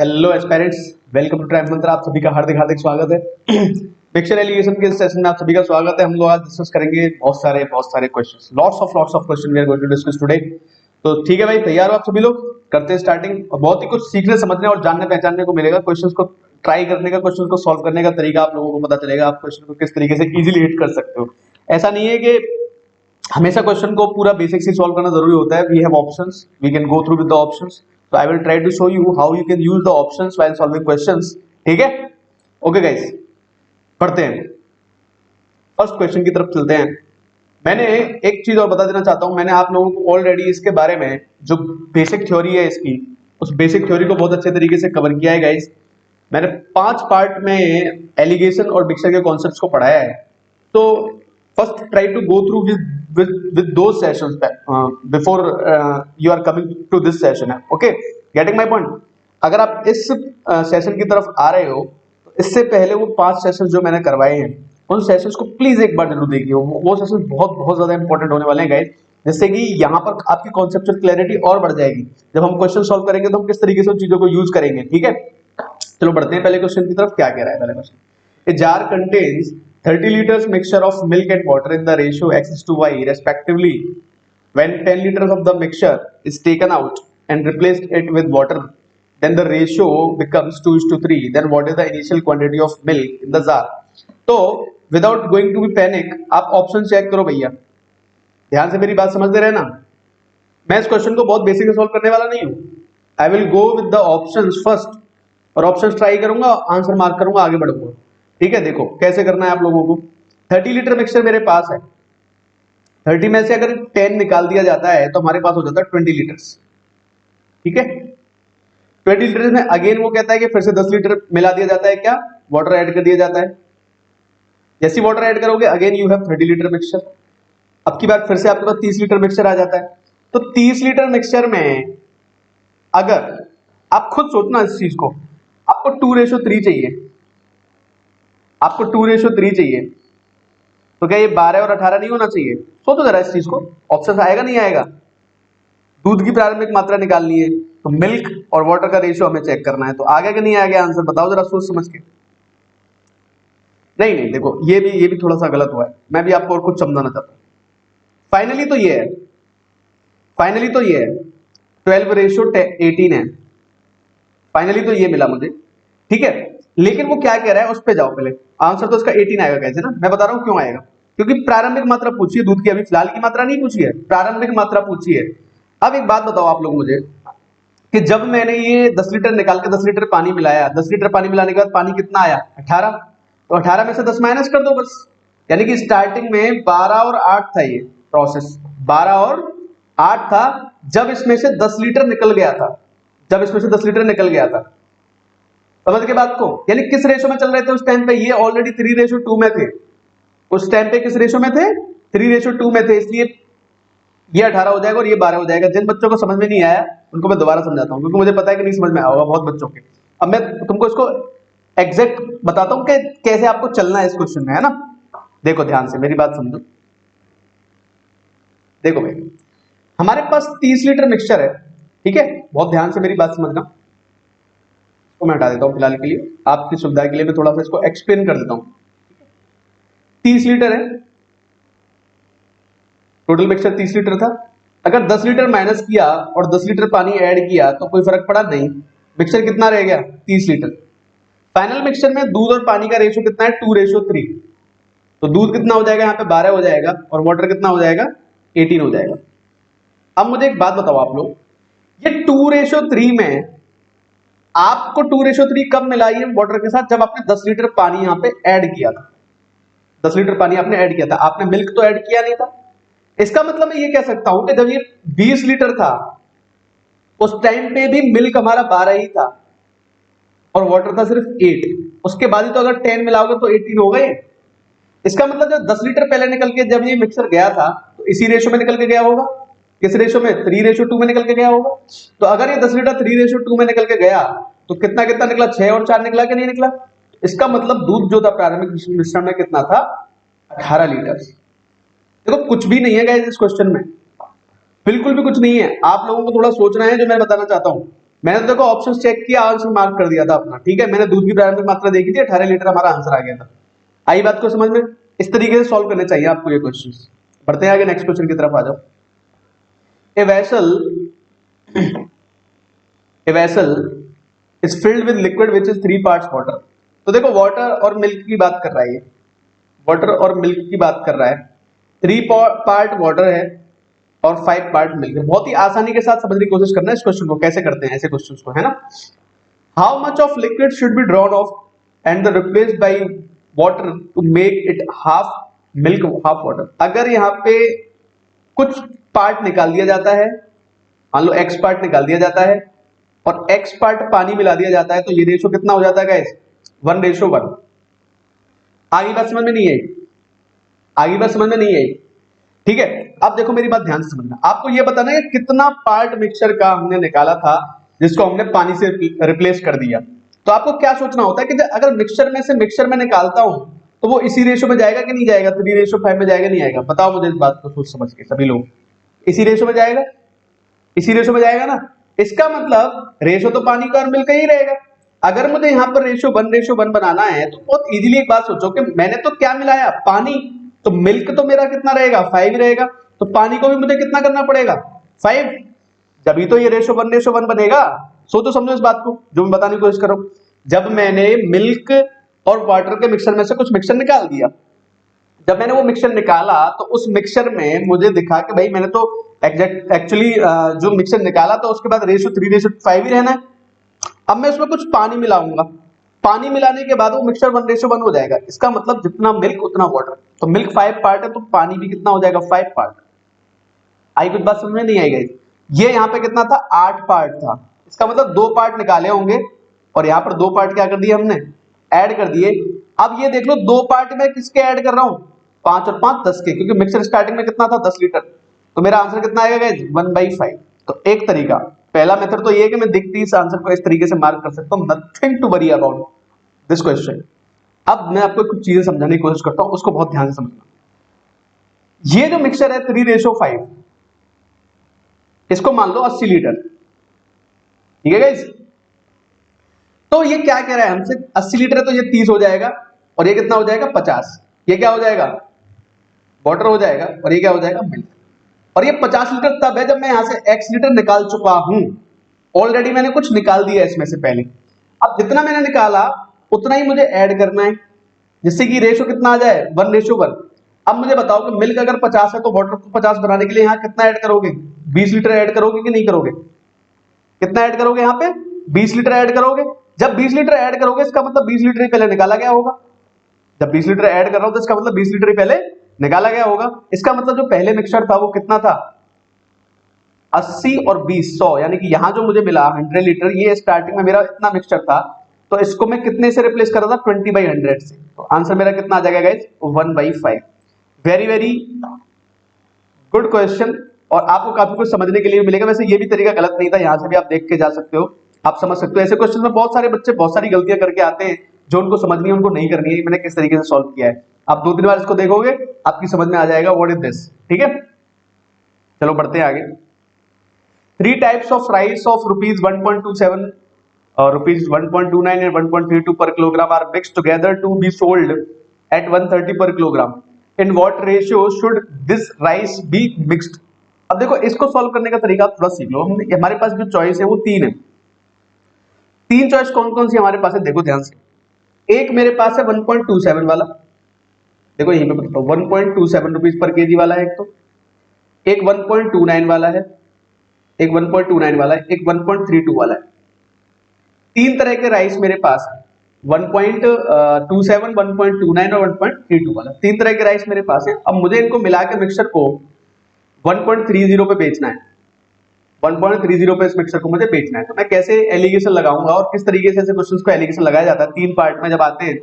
Hello aspirants, welcome to Tribe Mantra. आप सभी का हार्दिक हार्दिक स्वागत है। मिक्सचर एलिगेशन के इस सेशन में आप सभी का स्वागत है। हम लोग आज डिस्कस करेंगे बहुत सारे questions, lots of question we are going to discuss today. तो ठीक है भाई, तैयार हो आप सभी लोग? करते हैं स्टार्टिंग। और बहुत ही कुछ सीखने समझने और जानने पहचानने को मिलेगा। क्वेश्चंस को ट्राई करने का, क्वेश्चन को सॉल्व करने का तरीका आप लोगों को पता चलेगा। आप क्वेश्चन को किस तरीके से इजीली हिट कर सकते हो। ऐसा नहीं है कि हमेशा क्वेश्चन को पूरा बेसिक से सॉल्व करना जरूरी होता है। We have options, we can go through with the options. So I will try to show you how you can use the options while solving questions. ठीक है? ओके गाइस, पढ़ते हैं। फर्स्ट क्वेश्चन की तरफ चलते हैं। मैंने एक चीज और बता देना चाहता हूं। मैंने आप लोगों को ऑलरेडी इसके बारे में जो बेसिक थ्योरी है इसकी, उस बेसिक थ्योरी को बहुत अच्छे तरीके से कवर किया है गाइस। मैंने 5 पार्ट में एलिगेशन और मिक्सचर के कॉन्सेप्ट्स को पढ़ाया है। तो first try to go through with those sessions before you are coming to this session. Okay, getting my point? अगर आप इस सेशन की तरफ आ रहे हो तो इससे पहले वो 5 सेशन जो मैंने करवाए हैं उन सेशंस को प्लीज एक बार जरूर देखिए। वो सेशन बहुत ज्यादा इंपॉर्टेंट होने वाले हैं गाइस, जिससे कि यहाँ पर आपकी कॉन्सेप्चुअल क्लैरिटी और बढ़ जाएगी। जब हम क्वेश्चन सॉल्व करेंगे तो हम किस तरीके से उन चीजों को यूज करेंगे। ठीक है, चलो बढ़ते हैं पहले क्वेश्चन की तरफ। क्या कह रहा है पहले question? A jar contains 30 liters mixture of milk and water in the ratio x is to y respectively. When 10 liters of the mixture is taken out and replaced it with water, then the ratio becomes 2 is to 3. Then what is the initial quantity of milk in the jar? तो without going to be panic, आप option check करो भैया। ध्यान से मेरी बात समझते रहे ना। मैं इस क्वेश्चन को बहुत बेसिक सॉल्व करने वाला नहीं हूँ। I will go with the options first और ऑप्शंस ट्राई करूंगा, आंसर मार्क करूंगा, आगे बढ़ूंगा। ठीक है, देखो कैसे करना है आप लोगों को। 30 लीटर मिक्सचर मेरे पास है। 30 में से अगर 10 निकाल दिया जाता है तो हमारे पास हो जाता है 20 लीटर्स। ठीक है, 20 लीटर में अगेन वो कहता है कि फिर से 10 लीटर मिला दिया जाता है। क्या? वाटर ऐड कर दिया जाता है। जैसे वाटर ऐड करोगे again you have 30 litre mixture. अब की बार फिर से आपके पास 30 लीटर मिक्सचर आ जाता है। तो 30 लीटर मिक्सचर में अगर आप खुद सोचना इस चीज को, आपको 2:3 चाहिए। आपको 2:3 चाहिए तो क्या ये 12 और 18 नहीं होना चाहिए? सोचो जरा इस चीज को। ऑप्शन आएगा नहीं आएगा? दूध की प्रारंभिक मात्रा निकालनी है तो मिल्क और वाटर का रेशियो हमें चेक करना है। तो आगे कि नहीं आएगा आंसर? बताओ जरा सोच समझ के। नहीं, देखो ये भी थोड़ा सा गलत हुआ है। मैं भी आपको और कुछ समझाना चाहता हूं। फाइनली तो ये है 12:18 है। फाइनली तो ये मिला मुझे। ठीक है, लेकिन वो क्या कह रहा है उस पे जाओ पहले। आंसर तो इसका 18 आएगा कैसे ना। मैं बता रहा हूं क्यों आएगा। क्योंकि प्रारंभिक मात्रा पूछी है दूध की, अभी फिलहाल की मात्रा नहीं पूछी है, प्रारंभिक मात्रा पूछी है। अब एक बात बताओ आप लोग मुझे कि जब मैंने ये 10 लीटर निकाल के 10 लीटर पानी मिलाया, 10 लीटर पानी मिलाने के बाद पानी कितना आया? 18। तो 18 में से 10 माइनस कर दो बस। यानी कि स्टार्टिंग में 12 और 8 था ये प्रोसेस, 12 और 8 था जब इसमें से 10 लीटर निकल गया था। समझ के बात को? यानी किस रेशो में चल रहे थे उस टाइम पे? ये ऑलरेडी 3:2 में थे। उस टाइम पे किस रेशो में थे? 3:2 में थे। इसलिए ये 18 हो जाएगा और ये 12 हो जाएगा। जिन बच्चों को समझ में नहीं आया उनको मैं दोबारा समझाता हूँ, क्योंकि मुझे पता है कि नहीं समझ में आया होगा बहुत बच्चों के। अब मैं तुमको इसको एग्जैक्ट बताता हूँ कि कैसे आपको चलना है इस क्वेश्चन में, है ना। देखो ध्यान से मेरी बात समझो। देखो भाई, हमारे पास 30 लीटर मिक्सचर है। ठीक है, बहुत ध्यान से मेरी बात समझना। तो मैं हटा देता हूं फिलहाल के लिए, आपकी सुविधा के लिए मैं थोड़ा सा इसको एक्सप्लेन कर देता हूं। 30 लीटर है टोटल मिक्सचर, 30 लीटर था। अगर 10 लीटर माइनस किया और 10 लीटर पानी ऐड किया तो कोई फर्क पड़ा नहीं। मिक्सचर कितना रह गया? 30 लीटर। फाइनल मिक्सचर में दूध और पानी का रेशियो कितना है? 2:3। तो दूध कितना हो जाएगा यहाँ पे? 12 हो जाएगा और वाटर कितना हो जाएगा? 18 हो जाएगा। अब मुझे एक बात बताओ आप लोग, ये 2:3 में आपको 2:3 कब मिला ये वाटर के साथ? जब आपने 10 लीटर पानी यहाँ पे ऐड किया था। 10 लीटर पानी आपने ऐड किया था, आपने मिल्क तो ऐड किया नहीं था। इसका मतलब मैं ये कह सकता हूं कि जब ये 20 लीटर था उस टाइम पे भी मिल्क हमारा 12 ही था और वाटर था सिर्फ 8। उसके बाद ही तो अगर 10 मिलाओगे तो 18 हो गए। इसका मतलब जब 10 लीटर पहले निकल के जब ये मिक्सर गया था तो इसी रेशो में निकल के गया होगा। किस रेशो में? 3:2 में निकल के गया होगा। तो अगर ये 10 लीटर 3:2 में निकल के गया तो कितना निकला? 6 और 4 निकला कि नहीं निकला? इसका मतलब दूध जो था प्रारंभिक मिश्रण में कितना था? 18 लीटर। देखो कुछ भी नहीं है गाइस इस क्वेश्चन में, बिल्कुल भी कुछ नहीं है। आप लोगों को थोड़ा सोचना है जो मैं बताना चाहता हूं। मैंने तो देखो ऑप्शंस चेक किया, आंसर मार्क कर दिया था अपना, ठीक है। मैंने दूध की प्रारंभिक मात्रा देखी थी 18 लीटर, हमारा आंसर आ गया था। आई बात को समझ में? इस तरीके से सॉल्व करने चाहिए आपको ये क्वेश्चंस। बढ़ते हैं आगे, नेक्स्ट क्वेश्चन की तरफ आ जाओ। A vessel is filled with liquid which is 3 parts water. तो देखो वाटर और मिल्क की बात कर रहा है ये, वाटर और मिल्क की बात कर रहा है। 3 पार्ट वाटर है और 5 पार्ट मिल्क है। बहुत ही आसानी के साथ समझने की कोशिश करना है इस क्वेश्चन को, कैसे करते हैं ऐसे क्वेश्चंस को, है ना। How much of liquid should be drawn off and replaced by water to make it half milk half water. अगर यहाँ पे कुछ पार्ट निकाल दिया जाता है, मान लो x पार्ट निकाल दिया जाता है और x पार्ट पानी मिला दिया जाता है, तो ये रेशो कितना हो जाता है गाइस? 1:1। आगे बात समझ में नहीं आई? आगे बात समझ में नहीं आई? ठीक है। अब देखो मेरी बात ध्यान से समझना, आपको ये बताना है कितना पार्ट मिक्सचर का हमने निकाला था जिसको हमने पानी से रिप्लेस कर दिया। तो आपको क्या सोचना होता है कि अगर मिक्सचर में से मिक्सचर में निकालता हूं तो वो इसी रेशो में जाएगा कि नहीं जाएगा? 3:5 में जाएगा नहीं आएगा? बताओ मुझे इस बात को सोच समझ के सभी लोग। इसी रेशो में जाएगा, इसी रेशो में जाएगा ना। इसका मतलब रेशो तो पानी का और मिल्क का ही रहेगा। अगर मुझे यहाँ पर रेशो 1:1 बनाना है तो बहुत इजीली एक बात सोचो कि मैंने तो क्या मिलाया? पानी। तो मिल्क तो मेरा कितना रहेगा? 5 ही रहेगा। तो पानी को भी मुझे कितना करना पड़ेगा? 5। जब तो ये रेशो 1:1 बनेगा। सोचो समझो इस बात को जो मैं बताने की कोशिश कर रहा हूं। जब मैंने मिल्क और वाटर के मिक्सचर में से कुछ मिक्सचर निकाल दिया, जब मैंने वो मिक्सचर निकाला तो उस मिक्सचर में मुझे दिखा कि भाई मैंने तो एक्चुअली जो मिक्सचर निकाला तो उसके बाद रेशो 3:5 ही रहना है। अब मैं उसमें कुछ पानी मिलाऊंगा, पानी मिलाने के बाद वो मिक्सचर 1:1 हो जाएगा। इसका मतलब जितना मिल्क उतना वाटर। तो मिल्क 5 पार्ट है तो पानी भी कितना हो जाएगा? 5 पार्ट। आई कुछ बात समझ में नहीं आई गई? ये यहाँ पे कितना था? 8 पार्ट था। इसका मतलब 2 पार्ट निकाले होंगे और यहाँ पर 2 पार्ट क्या कर दिए हमने? ऐड कर दिए। अब ये देख लो 2 पार्ट में किसके ऐड कर रहा हूं? 5 और 5 10 के, क्योंकि मिक्सचर स्टार्टिंग में कितना था? 10 लीटर। तो मेरा आंसर कितना आएगा गाइस? 1/5। तो एक तरीका, पहला मेथड तो ये है कि मैं दिखती इस आंसर को इस तरीके से मार्क कर सकता हूं। Nothing to worry about this question. अब मैं आपको कुछ चीजें समझाने की कोशिश करता हूं, उसको बहुत ध्यान से समझना। ये जो मिक्सचर है 3:5, इसको मान लो 80 लीटर, ठीक है गाइस। तो ये क्या कह रहा है हमसे? 80 लीटर है तो ये 30 हो जाएगा और ये कितना हो जाएगा? 50। ये क्या हो जाएगा? वाटर हो जाएगा और ये क्या हो जाएगा? मिल्क। और ये 50 लीटर तब है जब मैं यहां से x लीटर निकाल चुका हूं। ऑलरेडी मैंने कुछ निकाल दिया इसमें से पहले। अब जितना मैंने निकाला उतना ही मुझे ऐड करना है, जिससे कि रेशो कितना आ जाए? 1:1। अब मुझे बताओ कि मिल्क अगर 50 है तो वाटर को 50 बनाने के लिए यहाँ कितना ऐड करोगे? 20 लीटर ऐड करोगे कि नहीं करोगे? कितना ऐड करोगे? यहाँ पे 20 लीटर ऐड करोगे। जब 20 लीटर ऐड करोगे इसका मतलब 20 लीटर ही पहले निकाला गया होगा। जब 20 लीटर ऐड कर रहा हूं तो इसका मतलब 20 लीटर ही पहले निकाला गया होगा। इसका मतलब जो पहले मिक्सचर था वो कितना था? 80 और 20 100, यानी कि यहां जो मुझे मिला 100 लीटर, ये स्टार्टिंग में मेरा इतना मिक्सचर था, तो इसको मैं कितने से रिप्लेस कर रहा था? 20/100 से। तो आंसर मेरा कितना आ जाएगा guys? 1/5। Very very good question, और आपको काफी कुछ समझने के लिए मिलेगा। वैसे ये भी तरीका गलत नहीं था, यहां से भी आप देख के जा सकते हो, आप समझ सकते हो। ऐसे क्वेश्चन में बहुत सारे बच्चे बहुत सारी गलतियां करके आते हैं जो उनको समझनी है उनको नहीं करनी है। मैंने किस तरीके से सॉल्व किया है, आप 2-3 बार इसको देखोगे आपकी समझ में आ जाएगा व्हाट इज दिस, ठीक है। चलो बढ़ते हैं आगे। 3 types of rice of ₹1.27 ₹1.29 and 1.32 per kilogram are mixed together to be sold at 130 per kilogram. In what ratio should this rice be mixed? अब देखो इसको सॉल्व करने का तरीका थोड़ा सीख लो। हमारे पास जो चॉइस है वो 3 है। 3 चॉइस कौन कौन सी हमारे पास है? देखो ध्यान से। एक मेरे पास है 1.27 वाला, देखो यहीं पे बताओ 1.27 रुपीज पर केजी वाला है एक, तो एक 1.29 वाला है, एक 1.29 वाला है, एक 1.32 वाला है। 3 तरह के राइस मेरे पास है, 1.27, 1.29 और 1.32 वाला। 3 तरह के राइस मेरे पास है। अब मुझे इनको मिला के मिक्सचर को 1.30 पे बेचना है। 1.30 पे इस मिक्सचर को मुझे बेचना है। तो मैं कैसे एलिगेशन लगाऊंगा और किस तरीके से ऐसे क्वेश्चंस को एलिगेशन लगाया जाता है 3 पार्ट में जब आते हैं,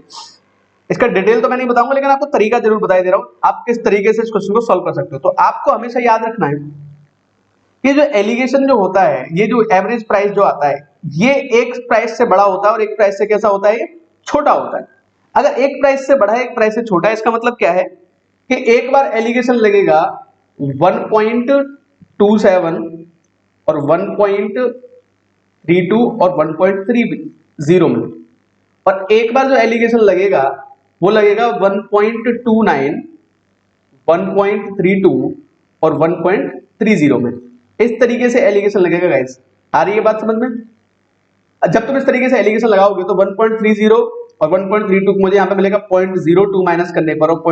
इसका डिटेल तो मैं नहीं बताऊंगा, लेकिन आपको तरीका जरूर बता दे रहा हूं आप किस तरीके से इस क्वेश्चन को सॉल्व कर सकते हो। तो आपको हमेशा याद रखना है कि जो एलिगेशन जो होता है, ये जो एवरेज प्राइस जो आता है, ये एक प्राइस से बड़ा होता है और एक प्राइस से कैसा होता है? ये छोटा होता है। अगर एक प्राइस से बड़ा है एक प्राइस से छोटा है, इसका मतलब क्या है कि एक बार एलिगेशन लगेगा 1.27 और 1.32 1.32 और 1.30 में, और एक बार जो एलिगेशन लगेगा वो लगेगा 1.29, 1.32 और 1.30 में। इस तरीके से एलिगेशन लगेगा गाइस। आ रही है बात समझ में? जब तुम इस तरीके से एलिगेशन लगाओगे तो 1.30 और 1.32 मुझे यहाँ पे मिलेगा 0.02 माइनस करने पर, और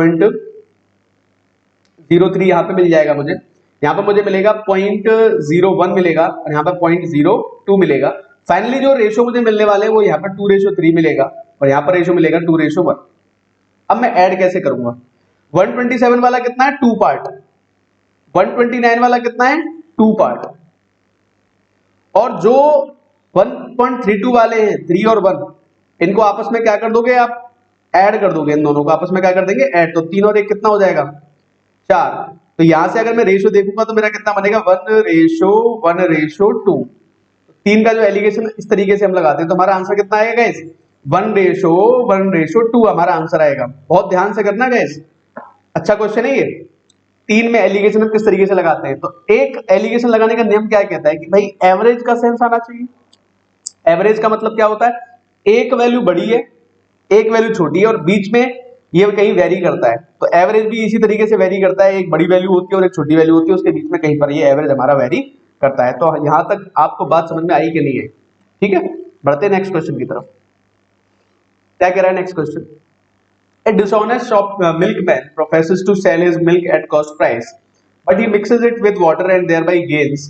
0.03 यहाँ पे मिल जाएगा मुझे। यहाँ पे मुझे मिलेगा 0.01 मिलेगा, और यहाँ पे 0.02 मिलेगा। फाइनली जो रेशो मुझे मिलने वाले हैं वो यहाँ पर 2:3 मिलेगा, और यहाँ पर रेशो मिलेगा 2:1। अब मैं ऐड कैसे करूंगा? 127 वाला कितना है? 2 पार्ट। 129 वाला कितना है? 2 पार्ट। और जो 1.32 वाले हैं 3 और 1, इनको आपस में क्या कर दोगे आप? ऐड कर दोगे। इन दोनों को आपस में क्या कर देंगे? ऐड। तो 3 और 1 कितना हो जाएगा? 4। तो यहां से अगर मैं रेशो देखूंगा तो मेरा कितना बनेगा? 1:2। 3 का जो एलिगेशन इस तरीके से हम लगाते हैं तो हमारा आंसर कितना आएगा गाइस? 1:2 हमारा आंसर आएगा। बहुत ध्यान से करना गाइस, अच्छा क्वेश्चन है ये। 3 में एलिगेशन हम किस तरीके से लगाते हैं? तो एक एलिगेशन लगाने का नियम क्या कहता है कि भाई एवरेज का सेंस आना चाहिए। एवरेज का मतलब क्या होता है? एक वैल्यू बड़ी है, एक वैल्यू छोटी है, और बीच में ये कहीं वेरी करता है। तो एवरेज भी इसी तरीके से वेरी करता है, एक बड़ी वैल्यू होती है और एक छोटी वैल्यू होती है, उसके बीच में कहीं पर ये एवरेज हमारा वेरी करता है। तो यहां तक आपको बात समझ में आई कि नहीं है? ठीक है, बढ़ते हैं नेक्स्ट क्वेश्चन की तरफ। क्या कह रहा है next question? A dishonest milkman professes to sell his milk at cost price, but he mixes it with water and thereby gains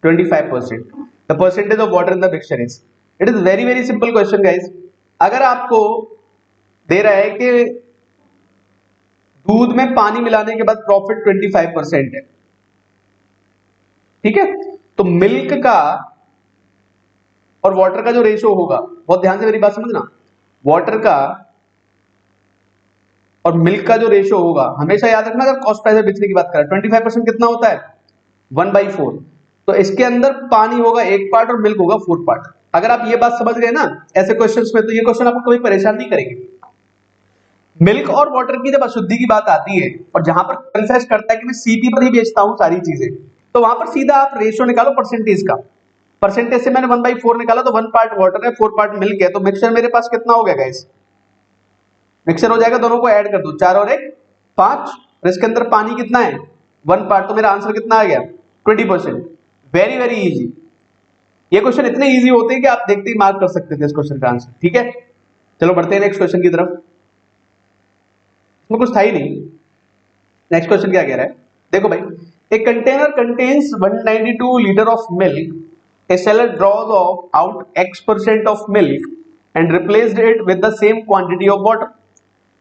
25%. The percentage of water in the mixture is. It is very simple question guys. अगर आपको दे रहा है कि दूध में पानी मिलाने के बाद प्रॉफिट 25% है, ठीक है, तो मिल्क का और वाटर का जो रेशो होगा, बहुत ध्यान से मेरी बात समझना, वाटर का और मिल्क का जो रेशो होगा, हमेशा याद रखना अगर कॉस्ट प्राइस बेचने की बात करें 25% कितना होता है? 1/4। तो इसके अंदर पानी होगा 1 पार्ट और मिल्क होगा 4 पार्ट। अगर आप ये बात समझ गए ना ऐसे क्वेश्चंस में, तो ये क्वेश्चन आपको कभी परेशान नहीं करेंगे। मिल्क और वाटर की जब अशुद्धि की बात आती है और जहां पर कन्फेस करता है कि मैं सीपी पर ही बेचता हूं सारी चीजें, तो वहां पर सीधा आप रेशो निकालो परसेंटेज का। परसेंटेज से मैंने 1/4 निकाला तो 1 पार्ट वाटर है, 4 पार्ट मिल्क है, तो मिक्सचर मेरे पास कितना हो गया गाइस? मिक्सचर हो जाएगा, दोनों को ऐड कर दो, 4 और 1 5, और इसके अंदर पानी कितना है? 1 पार्ट। तो मेरा आंसर कितना आ गया? 20%। Very easy. ये क्वेश्चन इतने इजी होते हैं कि आप देखते ही मार्क कर सकते थे इस क्वेश्चन का आंसर। ठीक है, चलो बढ़ते हैं नेक्स्ट क्वेश्चन की तरफ। इसमें कुछ था ही नहीं। नेक्स्ट क्वेश्चन क्या कह रहा है? देखो भाई, a container contains 192 litre of milk, a seller draws out X% of milk and replaced it with the same quantity of water.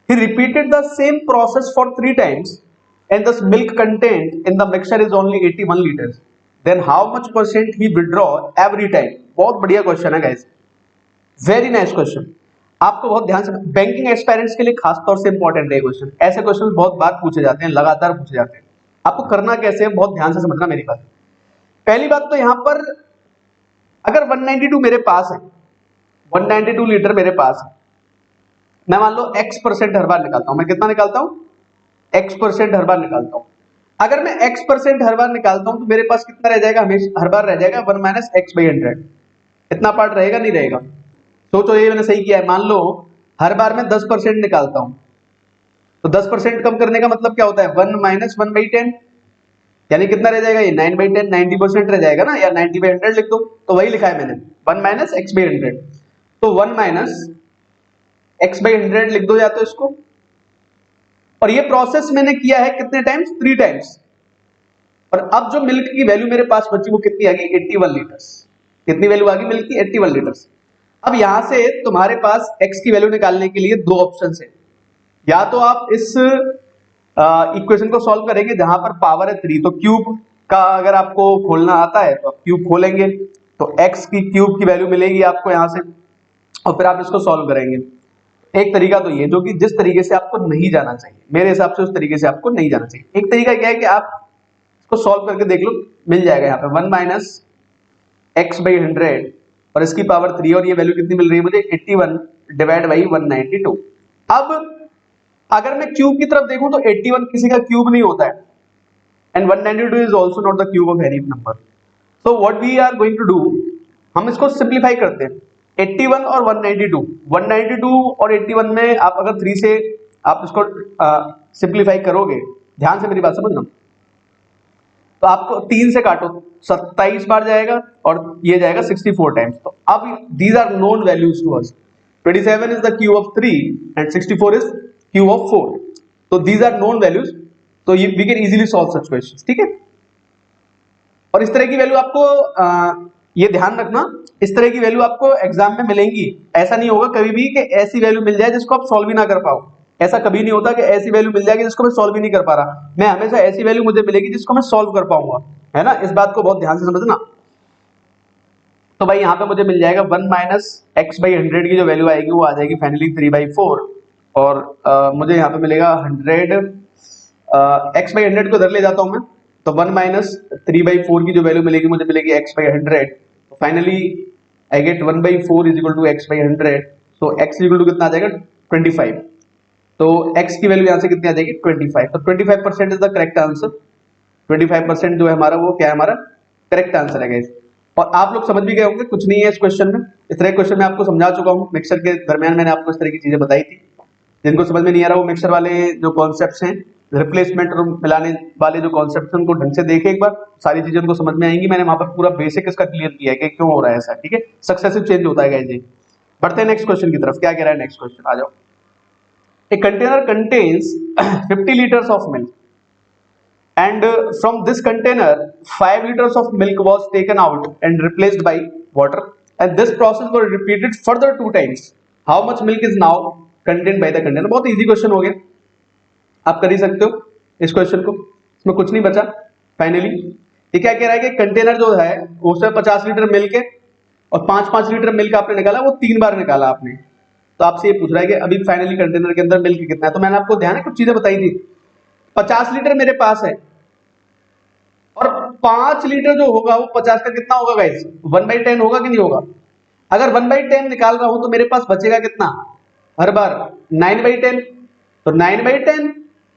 He repeated the same process for 3 times and the milk content in the mixture is only 81 liters. Then how much % he withdraw every time? बहुत बढ़िया question है guys, very nice question. आपको बहुत ध्यान से, banking aspirants के लिए खास तौर से इंपॉर्टेंट है क्वेश्चन। ऐसे क्वेश्चन बहुत बार पूछे जाते हैं, लगातार पूछे जाते हैं। आपको करना कैसे है, बहुत ध्यान से समझना मेरी बात। पहली बात तो यहां पर अगर 192 मेरे पास है, 192 लीटर मेरे पास है, मैं मान लो X% हर बार निकालता हूं। मैं कितना निकालता हूं? X% हर बार निकालता हूं। अगर मैं X% हर बार निकालता हूं तो मेरे पास कितना रह जाएगा? हमेशा हर बार रह जाएगा 1 - X/100। इतना पार्ट रहेगा नहीं रहेगा? सोचो, ये मैंने सही किया है। मान लो हर बार मैं 10% निकालता हूं, तो 10% कम करने का मतलब क्या होता है? 1 - 1/10, यानी कितना रह जाएगा? ये 9/10, 90% रह जाएगा ना, या 90/100 लिख दो। तो वही लिखा है मैंने, 1 - X/100। तो 1 - X/100 लिख दो या तो इसको। और ये प्रोसेस मैंने किया है कितने टाइम्स? 3 टाइम्स। और अब जो मिल्क की वैल्यू मेरे पास बची वो कितनी आ गई? 81 लीटर्स। कितनी वैल्यू आ गई मिल्क की? 81 लीटर्स। अब यहां से तुम्हारे पास x की वैल्यू निकालने के लिए 2 ऑप्शन है। या तो आप इस इक्वेशन को सॉल्व करेंगे जहां पर पावर है 3, तो क्यूब का अगर आपको खोलना आता है तो आप क्यूब खोलेंगे, तो x की क्यूब की वैल्यू मिलेगी आपको यहां से, और फिर आप इसको सॉल्व करेंगे। एक तरीका तो ये, जो कि जिस तरीके से आपको नहीं जाना चाहिए, मेरे हिसाब से उस तरीके से आपको नहीं जाना चाहिए। एक तरीका क्या है कि आप इसको सॉल्व करके देख लो, मिल जाएगा यहाँ पे 1 - X/100 और इसकी पावर 3, और ये वैल्यू कितनी मिल रही है मुझे? 81 डिवाइड बाई 192। अब अगर मैं क्यूब की तरफ देखूं तो 81 किसी का क्यूब नहीं होता है, and 192 is also not the cube of any number. So what we are going to do, हम इसको सिंप्लीफाई करते हैं, 81 और 192, 192 और 81 में आप अगर 3 से आप इसको सिंप्लीफाई करोगे, ध्यान से मेरी बात समझना, तो आपको 3 से काटो 27 बार जाएगा और ये जाएगा 64 टाइम्स। तो अब these are known values to us, 27 is the cube of 3 and 64 is cube of 4, तो दीज आर नोन वैल्यूज, तो we can easily solve such questions, ठीक है। और इस तरह की वैल्यू आपको ये ध्यान रखना, इस तरह की वैल्यू आपको एग्जाम में मिलेंगी। ऐसा नहीं होगा कभी भी कि ऐसी वैल्यू मिल जाए जिसको आप सॉल्व ही ना कर पाओ, ऐसा कभी नहीं होता कि ऐसी वैल्यू मिल जाएगी जिसको मैं सॉल्व ही नहीं कर पा रहा, मैं हमेशा ऐसी वैल्यू मुझे मिलेगी जिसको मैं सॉल्व कर पाऊंगा, है ना। इस बात को बहुत ध्यान से समझना। तो भाई यहाँ पे मुझे मिल जाएगा 1 माइनस एक्स बाई 100 की जो वैल्यू आएगी वो आ जाएगी फाइनली 3/4, और मुझे यहाँ पे मिलेगा 100 एक्स बाई 100 को इधर ले जाता हूँ मैं, तो 1 माइनस 3/4 की जो वैल्यू मिलेगी मुझे मिलेगी एक्स बाई 100, तो finally I get 1/4 is equal to x by 100, so x equal to कितना आ जाएगा 25, तो x की वैल्यू यहाँ से कितनी आ जाएगी 25, तो 25% इज द करेक्ट आंसर, 25% जो है हमारा वो क्या है, हमारा करेक्ट आंसर है गाइस। और आप लोग समझ भी गए होंगे, कुछ नहीं है इस क्वेश्चन में, इस तरह के क्वेश्चन में आपको समझा चुका हूँ, मिक्सर के दरमियान मैंने आपको इस तरह की चीजें बताई थी। जिनको समझ में नहीं आ रहा वो मिक्सर वाले जो कॉन्सेप्ट्स हैं, रिप्लेसमेंट और मिलाने वाले जो कॉन्सेप्ट्स हैं उनको ढंग से देखें एक बार, सारी चीजें उनको समझ में आएंगी। मैंने वहां पर पूरा बेसिक इसका क्लियर किया है कि क्यों हो रहा है ऐसा, ठीक है, सक्सेसिव चेंज होता है गाइस जी। बढ़ते हैं नेक्स्ट क्वेश्चन की तरफ, क्या कह रहा है नेक्स्ट क्वेश्चन, आ जाओ। A container contains 50 liters of milk, and from this container 5 liters of milk was taken out and replaced by water, and this process was repeated further 2 times. How much milk is now contained by the container? बहुत easy question हो गया, आप कर ही सकते हो इस question को, इसमें कुछ नहीं बचा। फाइनली ये क्या कह रहा है कि कंटेनर जो है उसमें 50 लीटर मिल्क है और 5-5 लीटर मिल्क आपने निकाला, वो 3 बार निकाला आपने, तो आपसे ये पूछ रहा है कि अभी फाइनली कंटेनर के अंदर मिल्क कितना है। तो मैंने आपको ध्यान है कुछ चीजें बताई थी, 50 लीटर मेरे पास है और 5 लीटर जो होगा वो 50 का कितना होगा गाइस, 1/10 होगा कि नहीं होगा। अगर 1/10 निकाल रहा हूं तो मेरे पास बचेगा कितना, हर बार 9/10, तो 9/10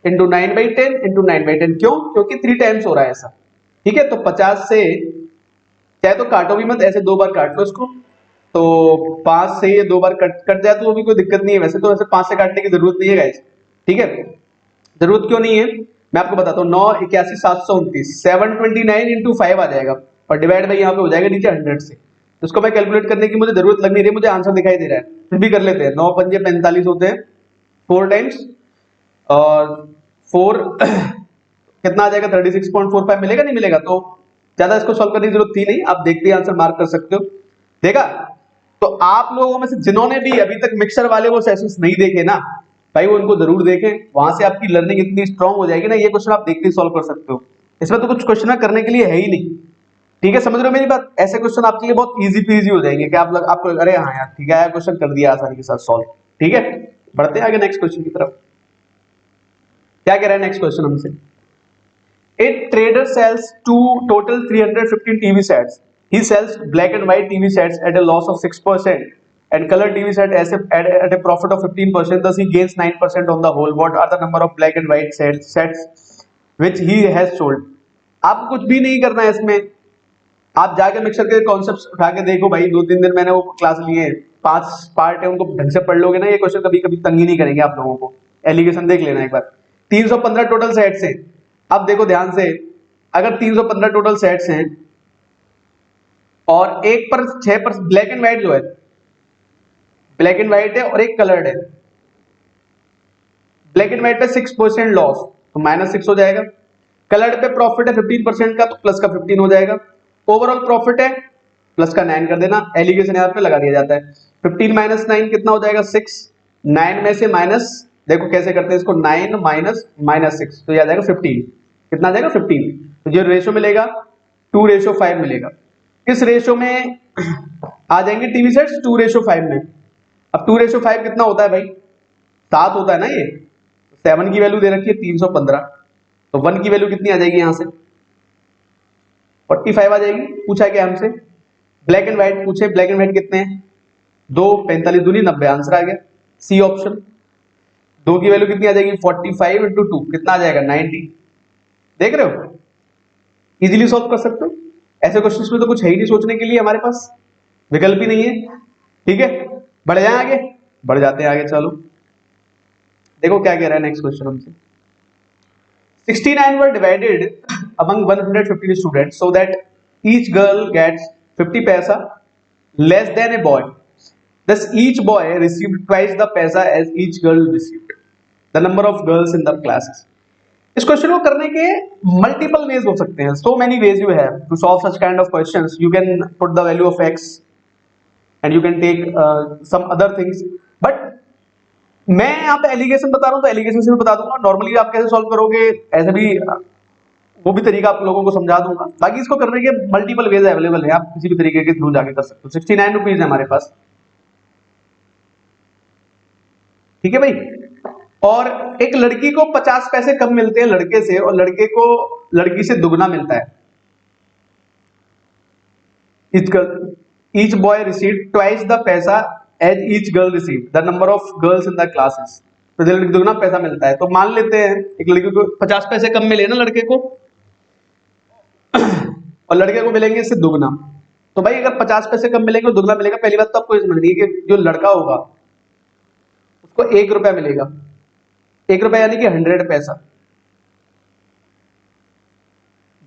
इंटू 9/10 इंटू 9/10, क्यों, क्योंकि 3 टाइम्स हो रहा है ऐसा, ठीक है। तो 50 से चाहे तो काटो भी मत, ऐसे 2 बार काट लो इसको, तो 5 से ये 2 बार कट जाए तो वो भी कोई दिक्कत नहीं है, वैसे तो वैसे 5 से काटने की जरूरत नहीं है गाइस, ठीक है। जरूरत क्यों नहीं है मैं आपको बताता हूँ, 9 81 729 729 इंटू 5 आ जाएगा और डिवाइड बाई यहाँ पे हो जाएगा नीचे 100 से, तो इसको मैं कैलकुलेट करने की मुझे जरूरत लग नहीं रही, मुझे आंसर दिखाई दे रहा है, फिर भी कर लेते हैं। 9 पंजे 45 होते हैं, 4 टाइम्स और 4 कितना आ जाएगा 36.45 मिलेगा, नहीं मिलेगा, तो ज्यादा इसको सॉल्व करने की जरूरत थी नहीं, आप देखते ही आंसर मार्क कर सकते हो। देखा, तो आप लोगों में से जिन्होंने भी अभी तक मिक्सर वाले वो सेशंस नहीं देखे ना भाई, वो इनको जरूर देखें, वहां से आपकी लर्निंग इतनी स्ट्रांग हो जाएगी ना, ये क्वेश्चन आप देखते ही सॉल्व कर सकते हो, इसमें तो कुछ क्वेश्चन करने के लिए है ही नहीं, ठीक है, समझ रहे हो मेरी बात। ऐसे क्वेश्चन आपके लिए बहुत इजी पीजी हो जाएंगे कि आपको अरे हाँ यार ठीक है, क्वेश्चन कर दिया आसानी के साथ सॉल्व, ठीक है। बढ़ते हैं आगे नेक्स्ट क्वेश्चन की तरफ, क्या कह रहा है नेक्स्ट क्वेश्चन हमसे। A trader sells total 315 TV sets. He sells black and white TV sets at a loss of 6% and color TV set at a profit of 15%. Thus, he gains 9% on the whole. What are the number of black and white sets which he has sold? आपको कुछ भी नहीं करना है इसमें, आप जाके mixer के कॉन्सेप्ट्स उठा के देखो भाई, 2-3 दिन मैंने वो क्लास लिए हैं, 5 पार्ट है, उनको ढंग से पढ़ लोगे ना, ये क्वेश्चन कभी कभी तंग ही नहीं करेंगे आप लोगों को। एलिगेशन देख लेना एक बार, 315 टोटल सेट्स हैं। अब देखो ध्यान से, अगर 315 टोटल सेट्स हैं और एक पर 6% ब्लैक एंड व्हाइट जो है, ब्लैक एंड व्हाइट है और एक कलर्ड है, ब्लैक एंड व्हाइट पे 6% लॉस तो -6 हो जाएगा, कलर्ड पे प्रॉफिट है 15% का तो प्लस का 15 हो जाएगा, ओवरऑल प्रॉफिट है प्लस का 9 कर देना, एलिगेशन यहाँ पे लगा दिया जाता है। 15 माइनस 9 कितना हो जाएगा 6, 9 में से माइनस, देखो कैसे करते हैं इसको, 9 माइनस -6 तो ये आ जाएगा 15, कितना आ जाएगा 15, तो जो रेशो मिलेगा 2:5 मिलेगा। किस रेशो में आ जाएंगे टीवी सेट्स, 2:5 में। अब 2:5 कितना होता है भाई, 7 होता है ना, ये 7 की वैल्यू दे रखी है 315, तो 1 की वैल्यू कितनी आ जाएगी यहाँ से 45 आ जाएगी। पूछा क्या हमसे, ब्लैक एंड व्हाइट पूछे, ब्लैक एंड व्हाइट कितने हैं 2, 45 दूनी 90, आंसर आ गया सी ऑप्शन। 2 की वैल्यू कितनी आ जाएगी 45 इंटू 2 कितना आ जाएगा 90, देख रहे हो, इजीली सॉल्व कर सकते हो। ऐसे क्वेश्चंस में तो कुछ है ही नहीं सोचने के लिए हमारे पास, विकल्प ही नहीं है। ठीक है, बढ़ जाए आगे, बढ़ जाते हैं आगे। चलो देखो क्या कह रहा है नेक्स्ट क्वेश्चन हमसे। 69 were divided among 115 students so that each girl gets 50 paisa less than a boy. Thus each boy received twice the paisa as each girl received. The number of girls in the classes. इस question को करने के multiple ways हो सकते हैं। So many ways you have to solve such kind of questions. You can put the value of x and you can take some other things, but मैं यहाँ पे एलिगेशन बता रहा हूँ तो एलिगेशन से भी बता दूंगा। नॉर्मली आप कैसे सॉल्व करोगे ऐसे भी वो भी तरीका आप लोगों को समझा दूंगा। बाकी इसको करने के मल्टीपल वेज अवेलेबल है, आप किसी भी तरीके के थ्रू जाके कर सकते हो। 69 रुपीज है हमारे पास। ठीक है भाई, और एक लड़की को 50 पैसे कम मिलते हैं लड़के से, और लड़के को लड़की से दुगना मिलता है। Each boy receive twice the paisa as each girl receive the number of girls in the classes. तो लड़की दुगना पैसा मिलता है, तो मान लेते हैं एक लड़की को 50 पैसे कम मिले ना लड़के को, और लड़के को मिलेंगे इससे दुगना। तो भाई अगर 50 पैसे कम मिलेंगे और दुगना मिलेगा, पहली बात तो आपको ये समझनी है कि जो लड़का होगा उसको 1 रुपया मिलेगा। 1 रुपया यानी कि 100 पैसा।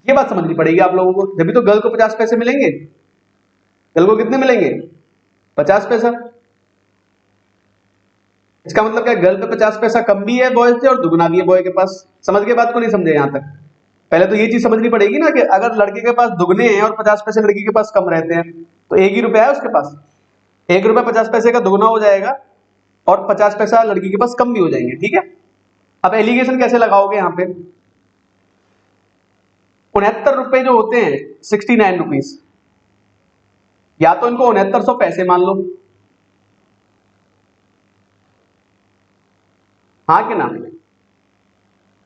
ये बात समझनी पड़ेगी आप लोगों को। जब भी तो गर्ल को 50 पैसे मिलेंगे, गर्ल को कितने मिलेंगे? 50 पैसा। इसका मतलब क्या, गर्ल पे 50 पैसा कम भी है बॉय से और दुगना भी है बॉय के पास। समझ के बात को नहीं समझे यहां तक? पहले तो ये चीज समझनी पड़ेगी ना कि अगर लड़के के पास दुगने हैं और 50 पैसे लड़की के पास कम रहते हैं तो 1 ही रुपया है उसके पास। 1 रुपया 50 पैसे का दुगना हो जाएगा और 50 पैसा लड़की के पास कम भी हो जाएंगे। ठीक है, अब एलिगेशन कैसे लगाओगे यहां पे? 69 रुपए जो होते हैं 69 रुपीज, या तो इनको 6900 पैसे मान लो, हाँ कि ना?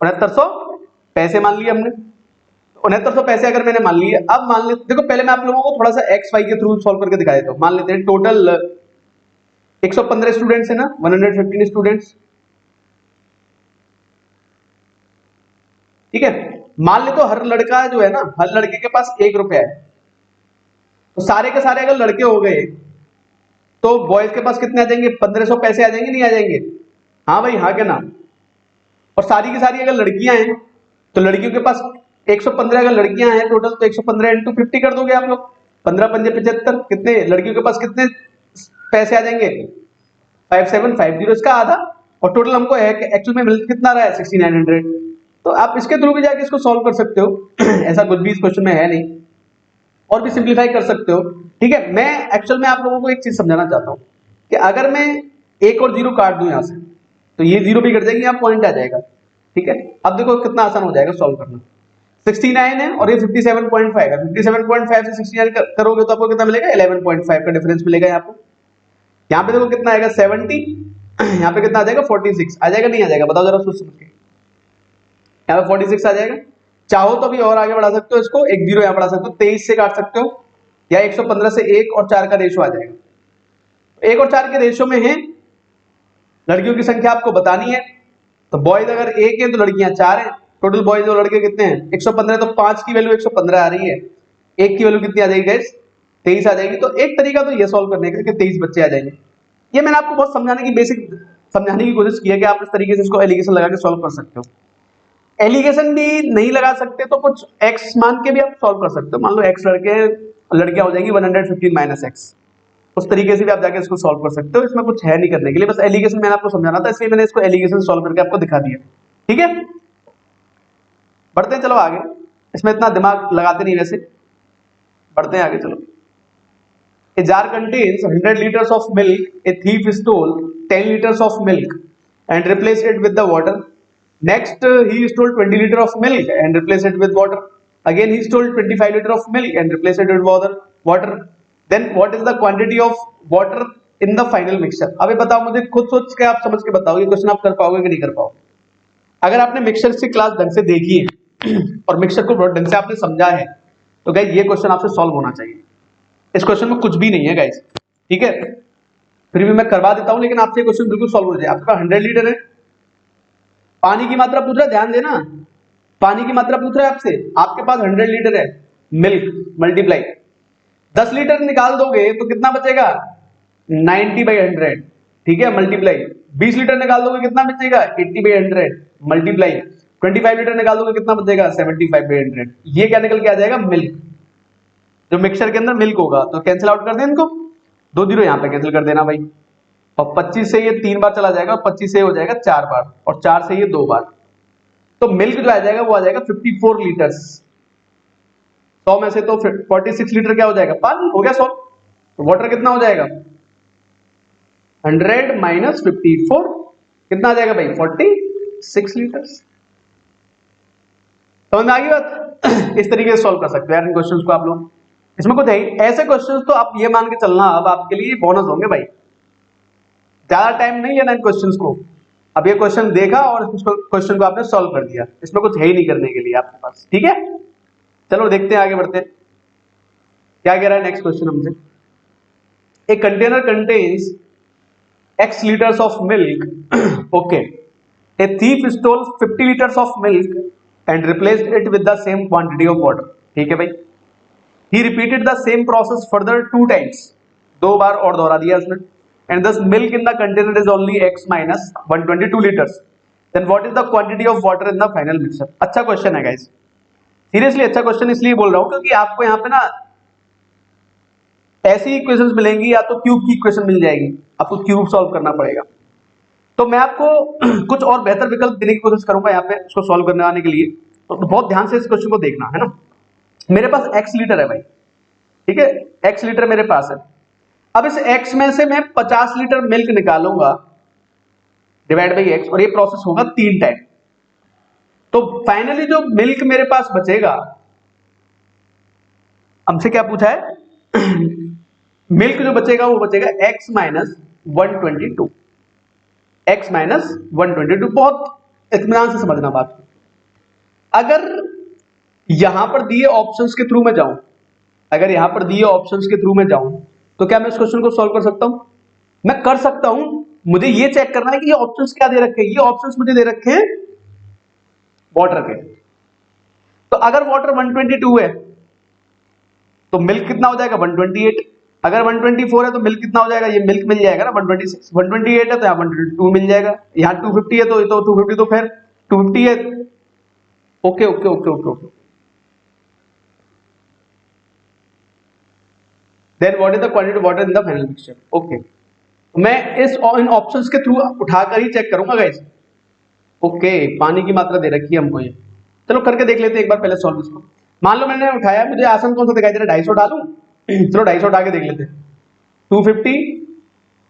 6900 पैसे मान लिए हमने। 6900 पैसे अगर मैंने मान लिए, अब मान ले, देखो पहले मैं आप लोगों को थोड़ा सा एक्स वाई के थ्रू सॉल्व करके दिखा देता हूं। मान लेते हैं टोटल 115 स्टूडेंट्स है ना, 115 स्टूडेंट्स। ठीक है, मान ले तो हर लड़का जो है ना, हर लड़के के पास 1 रुपया है। तो सारे के सारे अगर लड़के हो गए तो बॉयज के पास कितने आ जाएंगे? 1500 पैसे आ जाएंगे, नहीं आ जाएंगे? हाँ भाई, हाँ क्या ना? और सारी की सारी अगर लड़कियां हैं तो लड़कियों के पास 115 अगर लड़कियां हैं टोटल, तो 115 इंटू 50 कर दोगे आप लोग। 15 पंजे 75, कितने लड़कियों के पास कितने पैसे आ जाएंगे? 5750, इसका आधा। और टोटल हमको है कि एक्चुअल में मिल कितना रहा है? 6900। तो आप इसके थ्रू भी जाके इसको सॉल्व कर सकते हो। ऐसा कुछ भी इस क्वेश्चन में है नहीं, और भी सिंप्लीफाई कर सकते हो। ठीक है, मैं एक्चुअल में आप लोगों को एक चीज समझाना चाहता हूं कि अगर मैं 1 और 0 काट दूं यहां से, तो ये 0 भी कट जाएंगे, यहाँ पॉइंट आ जाएगा। ठीक है, अब देखो कितना आसान हो जाएगा सॉल्व करना। 69 है और ये 57.5 है। 57.5 से 69 करोगे तो आपको कितना मिलेगा? 11.5 का डिफरेंस मिलेगा यहाँ पे। यहाँ पे देखो कितना आएगा? 70। यहाँ पे कितना आ जाएगा? 46 आ जाएगा, नहीं आ जाएगा? बताओ जरा सोच समझ के। यहाँ पे 46 आ जाएगा। चाहो तो अभी और आगे बढ़ा सकते हो इसको, 1 0 यहाँ बढ़ा सकते हो, 23 से काट सकते हो, या 115 से 1 और 4 का रेशो आ जाएगा। 1 और 4 के रेशो में है, लड़कियों की संख्या आपको बतानी है। तो बॉयज अगर 1 है तो लड़कियां 4 हैं। टोटल बॉयज और लड़के कितने हैं? 115। तो 5 की वैल्यू 115 आ रही है, 1 की वैल्यू कितनी आ जाएगी गाइस? 23 आ जाएगी। तो एक तरीका तो ये सॉल्व करने का कि 23 बच्चे आ जाएंगे। ये मैंने आपको बहुत समझाने की बेसिक समझाने की कोशिश की है कि आप इस तरीके से इसको एलिगेशन लगा के सॉल्व कर सकते हो। एलिगेशन भी नहीं लगा सकते तो कुछ एक्स मान के भी आप सॉल्व कर सकते हो। मान लो एक्स लड़के लड़कियां हो जाएंगी 115 माइनस एक्स, उस तरीके से भी आप जाके इसको सॉल्व कर सकते हो। इसमें कुछ है नहीं करने के लिए, बस एलिगेशन मैंने आपको समझाना था, इसलिए मैंने इसको एलिगेशन सॉल्व करके आपको दिखा दिया। ठीक है, बढ़ते हैं चलो आगे। इसमें इतना दिमाग लगाते नहीं वैसे, बढ़ते हैं आगे चलो। A jar contains 100 liters of milk. A thief stole 10 liters of milk and replaced it with the water. Next, he stole 20 liters of milk and replaced it with water. Again, he stole 25 liters of milk and replaced it with water. Then, what is the quantity of water in the final mixture? अबे बताओ मुझे, खुद सोच के आप समझ के बताओ, ये क्वेश्चन आप कर पाओगे कि नहीं कर पाओगे? अगर आपने मिक्सचर की क्लास ढंग से देखी है और मिक्सचर को ढंग से आपने समझा है, तो गाइस ये क्वेश्चन आपसे सॉल्व होना चाहिए। इस क्वेश्चन में कुछ भी नहीं है गाइस। ठीक है, फिर भी मैं करवा देता हूं, लेकिन आपसे क्वेश्चन बिल्कुल सॉल्व हो जाए। आपके पास 100 लीटर है, पानी की मात्रा पूछ रहा है, ध्यान देना, पानी की मात्रा पूछ रहा है आपसे। आपके पास 100 लीटर है मिल्क, मल्टीप्लाई 10 लीटर निकाल दोगे तो कितना बचेगा 90/100, ठीक है, मल्टीप्लाई 20 लीटर निकाल दोगे कितना बचेगा 80/100, मल्टीप्लाई 25 लीटर निकाल दोगे कितना बचेगा 75/100। ये क्या निकल के आ जाएगा मिल्क, जो मिक्सचर के अंदर मिल्क होगा। तो कैंसिल आउट कर दें इनको, 2 जीरो यहाँ पे कैंसिल कर देना भाई, और 25 से ये 3 बार चला जाएगा, 25 से हो जाएगा 4 बार, और 4 से ये 2 बार। तो मिल्क जो आ जाएगा वो आ जाएगा 54 लीटर्स। 100 में से तो 46 लीटर क्या हो जाएगा पानी, हो गया 100। तो वाटर कितना हो जाएगा 100 माइनस 54 कितना आ जाएगा भाई 46 लीटर्स। समझ में आ गई बात। इस तरीके से सॉल्व कर सकते हैं यार इन क्वेश्चंस को आप लोग। इसमें कुछ है ऐसे क्वेश्चंस तो आप ये मान के चलना अब आपके लिए बोनस होंगे भाई, ज्यादा टाइम नहीं लेना इन क्वेश्चंस को। अब ये क्वेश्चन देखा और क्वेश्चन को आपने सॉल्व कर दिया, इसमें कुछ है ही नहीं करने के लिए आपके पास, ठीक है। चलो देखते हैं, आगे बढ़ते हैं। क्या कह रहा है नेक्स्ट क्वेश्चन हमसे, ए container contains x liters of milk okay, a thief stole 50 liters of milk and replaced it with the same quantity of water, ठीक है भाई। he repeated the same process further 2 times, 2 बार और दोहरा दिया उसने, and thus milk in the container is only x minus 122 liters, then what is the quantity of water in the final mixture। अच्छा question है guys, seriously अच्छा question इसलिए बोल रहा हूं क्योंकि आपको यहाँ पे ना ऐसी इक्वेशंस मिलेंगी, या तो क्यूब की इक्वेशन मिल जाएगी, आपको क्यूब सॉल्व करना पड़ेगा। तो मैं आपको कुछ और बेहतर विकल्प देने की कोशिश करूंगा यहाँ पे इसको सॉल्व करने आने के लिए। तो बहुत ध्यान से इस क्वेश्चन को देखना है ना। मेरे पास x लीटर है भाई, ठीक है, x लीटर मेरे पास है। अब इस x में से मैं 50 लीटर मिल्क निकालूंगा डिवाइड बाई x, और ये प्रोसेस होगा 3 टाइम। तो फाइनली जो मिल्क मेरे पास बचेगा, हमसे क्या पूछा है मिल्क जो बचेगा वो बचेगा x माइनस 122, x माइनस 122। बहुत इत्मीनान से समझना बात। अगर यहां पर दिए ऑप्शंस के थ्रू में जाऊं, अगर यहां पर दिए ऑप्शंस के थ्रू में जाऊं तो क्या मैं इस क्वेश्चन को सॉल्व कर सकता हूं? मैं कर सकता हूं। मुझे ये चेक करना है कि ये ऑप्शंस क्या दे रखे हैं। ये ऑप्शंस मुझे दे रखे हैं वाटर के। तो अगर वाटर 122 है तो मिल्क कितना हो जाएगा 128। अगर 124 है तो मिल्क कितना हो जाएगा, ये मिल्क मिल जाएगा ना 126। 128 है तो यहाँ 122 मिल जाएगा, यहाँ 250 है तो 250 तो फिर 250 है। Okay okay okay okay okay. Then what is the quantity of water in the final mixture. Okay, मैं इन ऑप्शंस के थ्रू उठाकर ही चेक करूंगा गाइस। ओके, पानी की मात्रा दे रखी है हमको ये। चलो करके देख लेते हैं एक बार पहले सॉल्व इसको। मान लो मैंने उठाया, मुझे आसान कौन सा दिखाई दे रहा है, 250 डालूं। चलो 250 उठा के देख लेते हैं। 250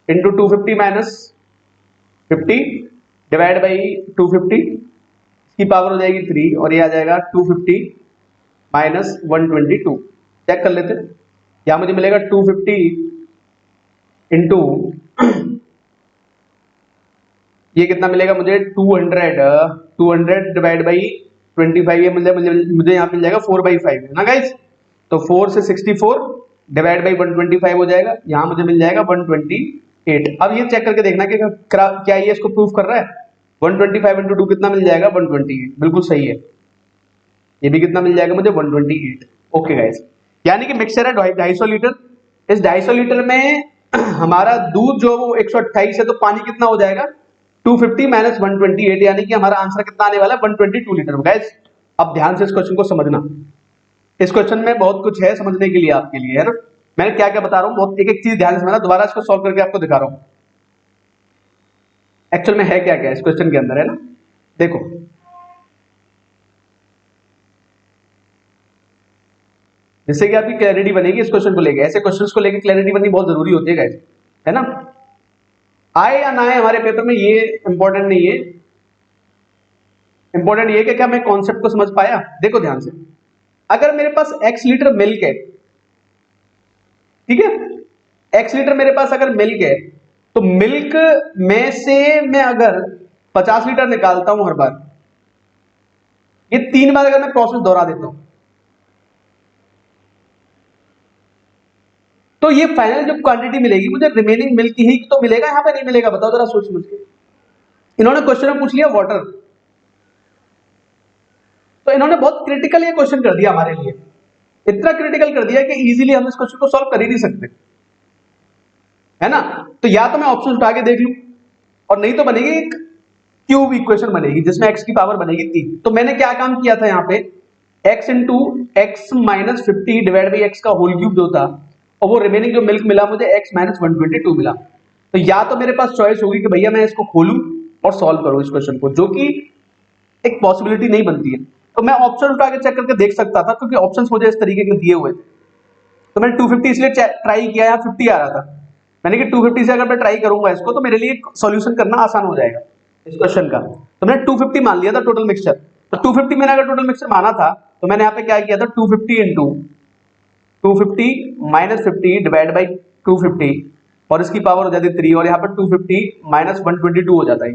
इंटू 250 माइनस 50 डिवाइड बाई 250, इसकी पावर हो जाएगी 3, और ये आ जाएगा 250 माइनस 122। चेक कर लेते हैं, यहाँ मुझे मिलेगा 250 इंटू ये कितना मिलेगा मुझे 200 डिवाइड बाई 25, ये मुझे यहाँ मिल जाएगा 4/5 है ना गाइस। तो 4 से 64 डिवाइड बाई 125 हो जाएगा, यहाँ मुझे मिल जाएगा 128। अब ये चेक करके देखना कि क्या ये इसको प्रूफ कर रहा है। 125 इंटू 2 कितना मिल जाएगा 128, बिल्कुल सही है। ये भी कितना मिल जाएगा मुझे 128। ओके गाइस, यानी कि मिक्सचर है 250 लीटर। इस 250 लीटर में हमारा दूध जो वो 128 है, तो पानी कितना हो जाएगा 250 माइनस 128, यानी कि हमारा आंसर कितना आने वाला है 122 लीटर। गाइस अब ध्यान से इस क्वेश्चन को समझना, इस क्वेश्चन में बहुत कुछ है समझने के लिए आपके लिए, है ना। मैं क्या क्या बता रहा हूँ, बहुत एक एक चीज ध्यान से समझना। दोबारा इसको सॉल्व करके आपको दिखा रहा हूँ एक्चुअल में है क्या क्या इस क्वेश्चन के अंदर, है ना। देखो जिससे कि आपकी क्लैरिटी बनेगी इस क्वेश्चन को लेके। ऐसे क्वेश्चंस को लेके क्लैरिटी बननी बहुत जरूरी होती है गाइस, है ना। आए या ना आए हमारे पेपर में ये इंपॉर्टेंट नहीं है, इंपॉर्टेंट ये कि क्या मैं कॉन्सेप्ट को समझ पाया। देखो ध्यान से, अगर मेरे पास x लीटर मिल्क है, ठीक है, x लीटर मेरे पास अगर मिल्क है, तो मिल्क में से मैं अगर 50 लीटर निकालता हूं हर बार, ये 3 बार अगर मैं प्रोसेस दोहरा देता हूं, तो ये फाइनल जो क्वांटिटी मिलेगी मुझे रिमेनिंग मिल्क ही तो मिलेगा, यहां पे नहीं मिलेगा। बताओ जरा सोच समझ के। इन्होंने क्वेश्चन में पूछ लिया वाटर, तो इन्होंने बहुत क्रिटिकल ये क्वेश्चन कर दिया हमारे लिए। इतना क्रिटिकल कर दिया कि इजीली हम इस क्वेश्चन को सॉल्व कर ही नहीं सकते, है ना। तो या तो मैं ऑप्शन उठा के देख लूं, और नहीं तो बनेगी एक क्यूब इक्वेशन बनेगी जिसमें x की पावर बनेगी 3। तो मैंने क्या काम किया था यहाँ पे, x into x minus 50 divide by x का होल क्यूब जो था, और वो रिमेनिंग जो मिल्क मिला मुझे x माइनस 122 मिला। तो या तो मेरे पास चॉइस होगी कि भैया मैं इसको खोलूं और सॉल्व करूं इस क्वेश्चन को, जो कि एक पॉसिबिलिटी नहीं बनती है। तो मैं ऑप्शन उठा के चेक करके देख सकता था, क्योंकि ऑप्शंस मुझे इस तरीके के दिए हुए थे। तो मैंने 250 इसलिए ट्राई किया, यहाँ 50 आ रहा था, मैंने कि 250 से अगर मैं ट्राई करूंगा इसको तो मेरे लिए सॉल्यूशन करना आसान हो जाएगा इस क्वेश्चन का। तो मैंने 250 मान लिया था टोटल मिक्सचर। तो 250 मैंने अगर टोटल मिक्सचर माना था, तो मैंने यहाँ पे क्या किया था, 250 इंटू 250 माइनस 50 डिवाइड बाई 250, और इसकी पावर हो जाती है 3, और यहाँ पर 250 माइनस 122 हो जाता है।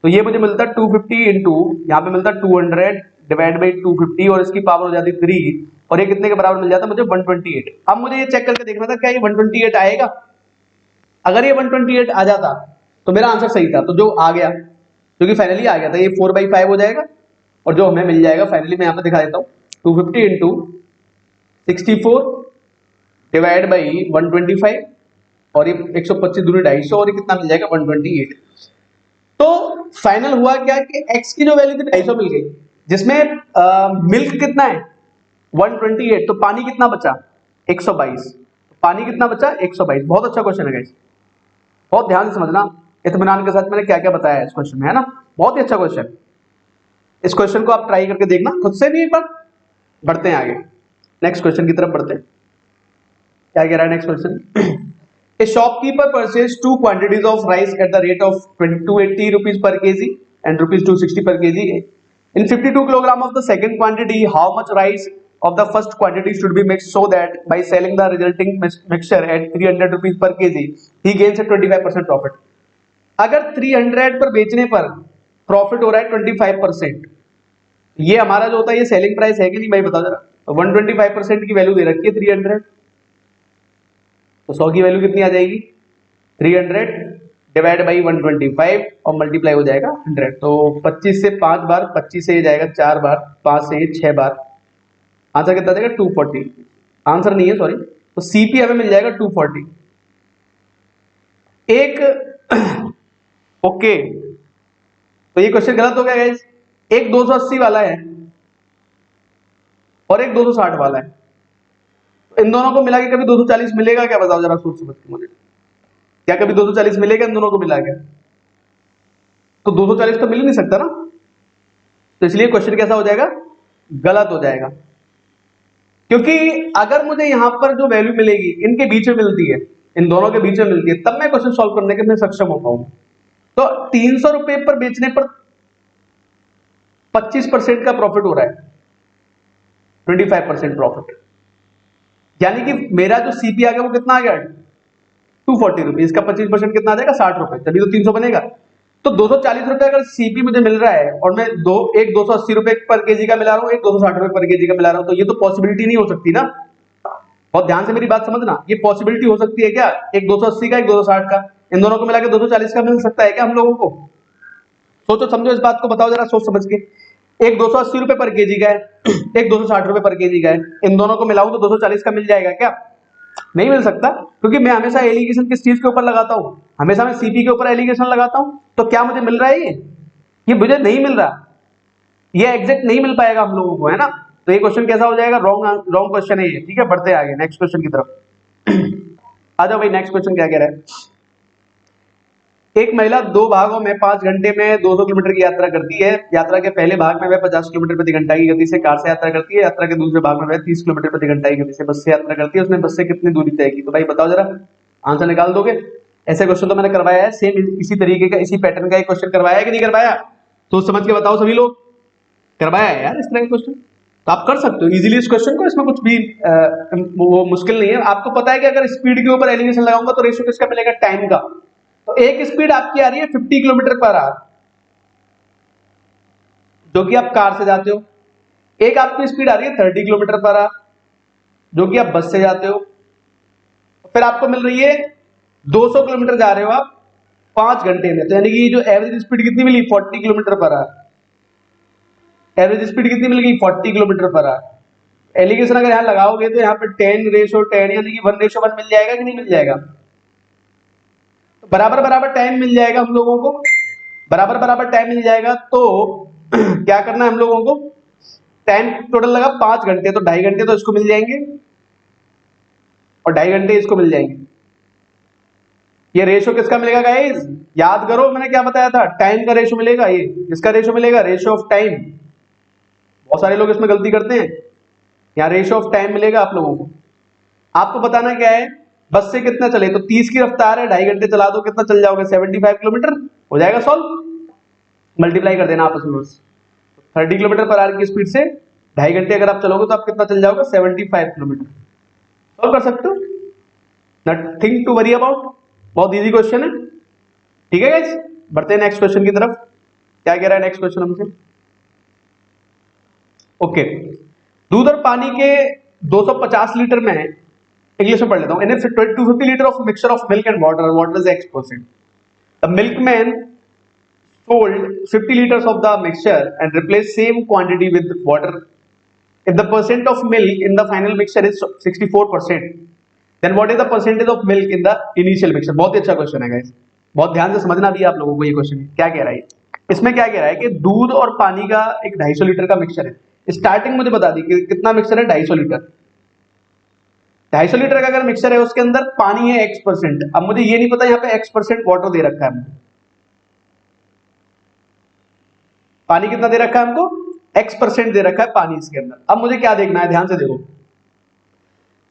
तो ये मुझे मिलता है 250 इंटू यहाँ पे मिलता है 200 डिवाइड बाई 250, और इसकी पावर हो जाती है 3, और ये कितने के बराबर मिल जाता है मुझे 128। अब मुझे ये चेक करके देखना था क्या ये 128 आएगा। अगर ये 128 आ जाता तो मेरा आंसर सही था, तो जो आ गया, जो कि फाइनली आ गया था, ये 4/5 हो जाएगा, और जो हमें मिल जाएगा फाइनली मैं यहाँ पे दिखा देता हूँ, 250 इंटू 64 डिवाइड बाई 125, और ये 125 दूनी 250, और ये कितना मिल जाएगा 128। तो फाइनल हुआ क्या कि x की जो वैल्यू थी 250 मिल गई, जिसमें मिल्क कितना है 128, तो पानी कितना बचा 122, पानी कितना बचा 122। बहुत अच्छा क्वेश्चन है गाइस, बहुत ध्यान से समझना, इत्मीनान के साथ मैंने क्या क्या बताया है इस क्वेश्चन में, है ना। बहुत ही अच्छा क्वेश्चन, इस क्वेश्चन को आप ट्राई करके देखना खुद से भी एक बार। बढ़ते हैं आगे, नेक्स्ट क्वेश्चन की तरफ बढ़ते हैं। क्या कह रहा है next question, A shopkeeper purchased 2 quantities of rice at the rate of 280 rupees per kg and rupees 260 per kg. In 52 kg of the second quantity, how much rice of the first quantity should be mixed so that by selling the resulting mixture at 300 rupees per kg, he gains a 25% profit. अगर 300 पर बेचने पर profit हो रहा है 25%, ये हमारा जो होता है ये सेलिंग प्राइस है कि नहीं भाई बताओ जरा। 125% की वैल्यू दे रखी है 300, तो 100 की वैल्यू कितनी आ जाएगी 300 डिवाइड बाई 125, और मल्टीप्लाई हो जाएगा 100। तो 25 से 5 बार, 25 से ये जाएगा 4 बार, 5 से ये 6 बार, आंसर कितना देगा 240। आंसर नहीं है सॉरी, तो सीपी हमें मिल जाएगा 240। एक ओके तो ये क्वेश्चन गलत हो गया गाइस, एक 280 वाला है और एक 260 वाला है, इन दोनों को मिला के कभी 240 मिलेगा क्या, बताओ जरा सोच समझ के मुझे। क्या कभी 240 मिलेगा इन दोनों को मिला के? तो 240 तो मिल नहीं सकता ना, तो इसलिए क्वेश्चन कैसा हो जाएगा, गलत हो जाएगा। क्योंकि अगर मुझे यहां पर जो वैल्यू मिलेगी इनके बीच में मिलती है, इन दोनों के बीच में मिलती है, तब मैं क्वेश्चन सॉल्व करने के मैं सक्षम हो पाऊंगा। तो 300 रुपए पर बेचने पर 25% का प्रॉफिट हो रहा है, 25% प्रॉफिट, यानी कि मेरा जो सीपी आ गया वो कितना आ गया 240 रुपीज, इसका 25% कितना आ जाएगा 60 रुपए, तभी तो 300 बनेगा। तो 240 रुपए अगर सीपी मुझे मिल रहा है और मैं एक 280 रुपए पर केजी का मिला रहा हूँ, एक 260 रुपए पर केजी का मिला रहा हूँ, तो ये तो पॉसिबिलिटी नहीं हो सकती ना। बहुत ध्यान से मेरी बात समझना, ये पॉसिबिलिटी हो सकती है क्या, एक 280 का एक 260 का, इन दोनों को मिला के 240 का मिल सकता है क्या हम लोगों को? सोचो समझो इस बात को, बताओ जरा सोच समझ के। एक 280 रुपए पर केजी का है, एक 260 रुपए पर केजी का है, इन दोनों को मिलाऊं तो 240 का मिल जाएगा क्या? नहीं मिल सकता, क्योंकि मैं हमेशा एलिगेशन किस चीज के ऊपर लगाता हूं, हमेशा मैं सीपी के ऊपर एलिगेशन लगाता हूं। तो क्या मुझे मिल रहा है ये मुझे नहीं मिल रहा, ये एग्जैक्ट नहीं मिल पाएगा हम लोगों को, है ना। तो ये क्वेश्चन कैसा हो जाएगा, रॉन्ग क्वेश्चन है ये, ठीक है। बढ़ते आगे नेक्स्ट क्वेश्चन की तरफ। आ जाओ भाई, नेक्स्ट क्वेश्चन क्या कह रहा है, एक महिला 2 भागों में 5 घंटे में 200 किलोमीटर की यात्रा करती है। यात्रा के पहले भाग में वह 50 किलोमीटर प्रति घंटा की गति से कार से यात्रा करती है। यात्रा के दूसरे भाग में वह 30 किलोमीटर प्रति घंटा की गति से बस से यात्रा करती है। उसने बस से कितनी दूरी तय की? तो भाई बताओ जरा, आंसर निकाल दोगे? ऐसे क्वेश्चन तो मैंने करवाया है, सेम इसी तरीके का, इसी पैटर्न का एक क्वेश्चन करवाया है कि नहीं करवाया? तो समझ के बताओ सभी लोग, करवाया है यार इस तरह का क्वेश्चन, तो आप कर सकते हो इजीली इस क्वेश्चन को, इसमें कुछ भी वो मुश्किल नहीं है। आपको पता है कि अगर स्पीड के ऊपर एलिगेशन लगाऊंगा तो रेशियो किसका मिलेगा, टाइम का। तो एक स्पीड आपकी आ रही है 50 किलोमीटर पर आवर, जो कि आप कार से जाते हो। एक आपकी स्पीड आ रही है 30 किलोमीटर पर आवर, जो कि आप बस से जाते हो। फिर आपको मिल रही है 200 किलोमीटर जा रहे हो आप 5 घंटे में, तो यानी कि जो एवरेज स्पीड कितनी मिली 40 kilometre per hour. Average speed कितनी मिल गई 40 किलोमीटर पर आवर। एलिगेशन अगर यहाँ लगाओगे तो यहाँ पे 10:10 यानी कि 1:1 मिल जाएगा कि नहीं मिल जाएगा? तो बराबर बराबर टाइम मिल जाएगा हम लोगों को, बराबर बराबर टाइम मिल जाएगा। तो क्या करना है हम लोगों को, टाइम टोटल लगा 5 घंटे, तो 2.5 घंटे तो इसको मिल जाएंगे और 2.5 घंटे इसको मिल जाएंगे। ये रेशो किसका मिलेगा गाइस? याद करो मैंने क्या बताया था, टाइम का रेशो मिलेगा। ये किसका रेशो मिलेगा? Ratio of time. बहुत सारे लोग इसमें गलती करते हैं, यहाँ रेशो ऑफ टाइम मिलेगा आप लोगों को। आपको बताना क्या है, बस से कितना चले, तो 30 की रफ्तार है, 2.5 घंटे चला दो, कितना चल जाओगे? 75 किलोमीटर हो जाएगा सॉल्व। मल्टीप्लाई कर देना आपस में बस। 30 किलोमीटर पर आवर की स्पीड से 2.5 घंटे अगर आप चलोगे तो आप कितना चल जाओगे? 75 किलोमीटर। सॉल्व कर सकते हो, नथिंग टू वरी अबाउट। बहुत इजी क्वेश्चन है, ठीक है गाइस। बढ़ते हैं नेक्स्ट क्वेश्चन की तरफ। क्या कह रहा है नेक्स्ट क्वेश्चन हमसे? ओके, दूध और पानी के 250 लीटर में, इंग्लिश में पढ़ लेता हूं, इन 250 litre of mixture of milk and water, what is X%? The milkman sold 50 liters of the mixture and replaced same quantity with water. If the percent of milk in the final mixture is 64%, then what is the percentage of milk in the initial mixture? बहुत ही अच्छा question है guys, बहुत ध्यान से समझना भी है आप लोगों को ये क्वेश्चन। क्या कह रहा है इसमें? क्या कह रहा है कि दूध और पानी का एक 250 लीटर का मिक्सचर है। स्टार्टिंग मुझे बता दी कि कितना मिक्सचर है? 250 लीटर। 250 लीटर का अगर मिक्सचर है, उसके अंदर पानी है X%। अब मुझे ये नहीं पता यहाँ पे X% वाटर दे रखा है, पानी कितना दे रखा है हमको? X% दे रखा है पानी इसके अंदर। अब मुझे क्या देखना है, ध्यान से देखो।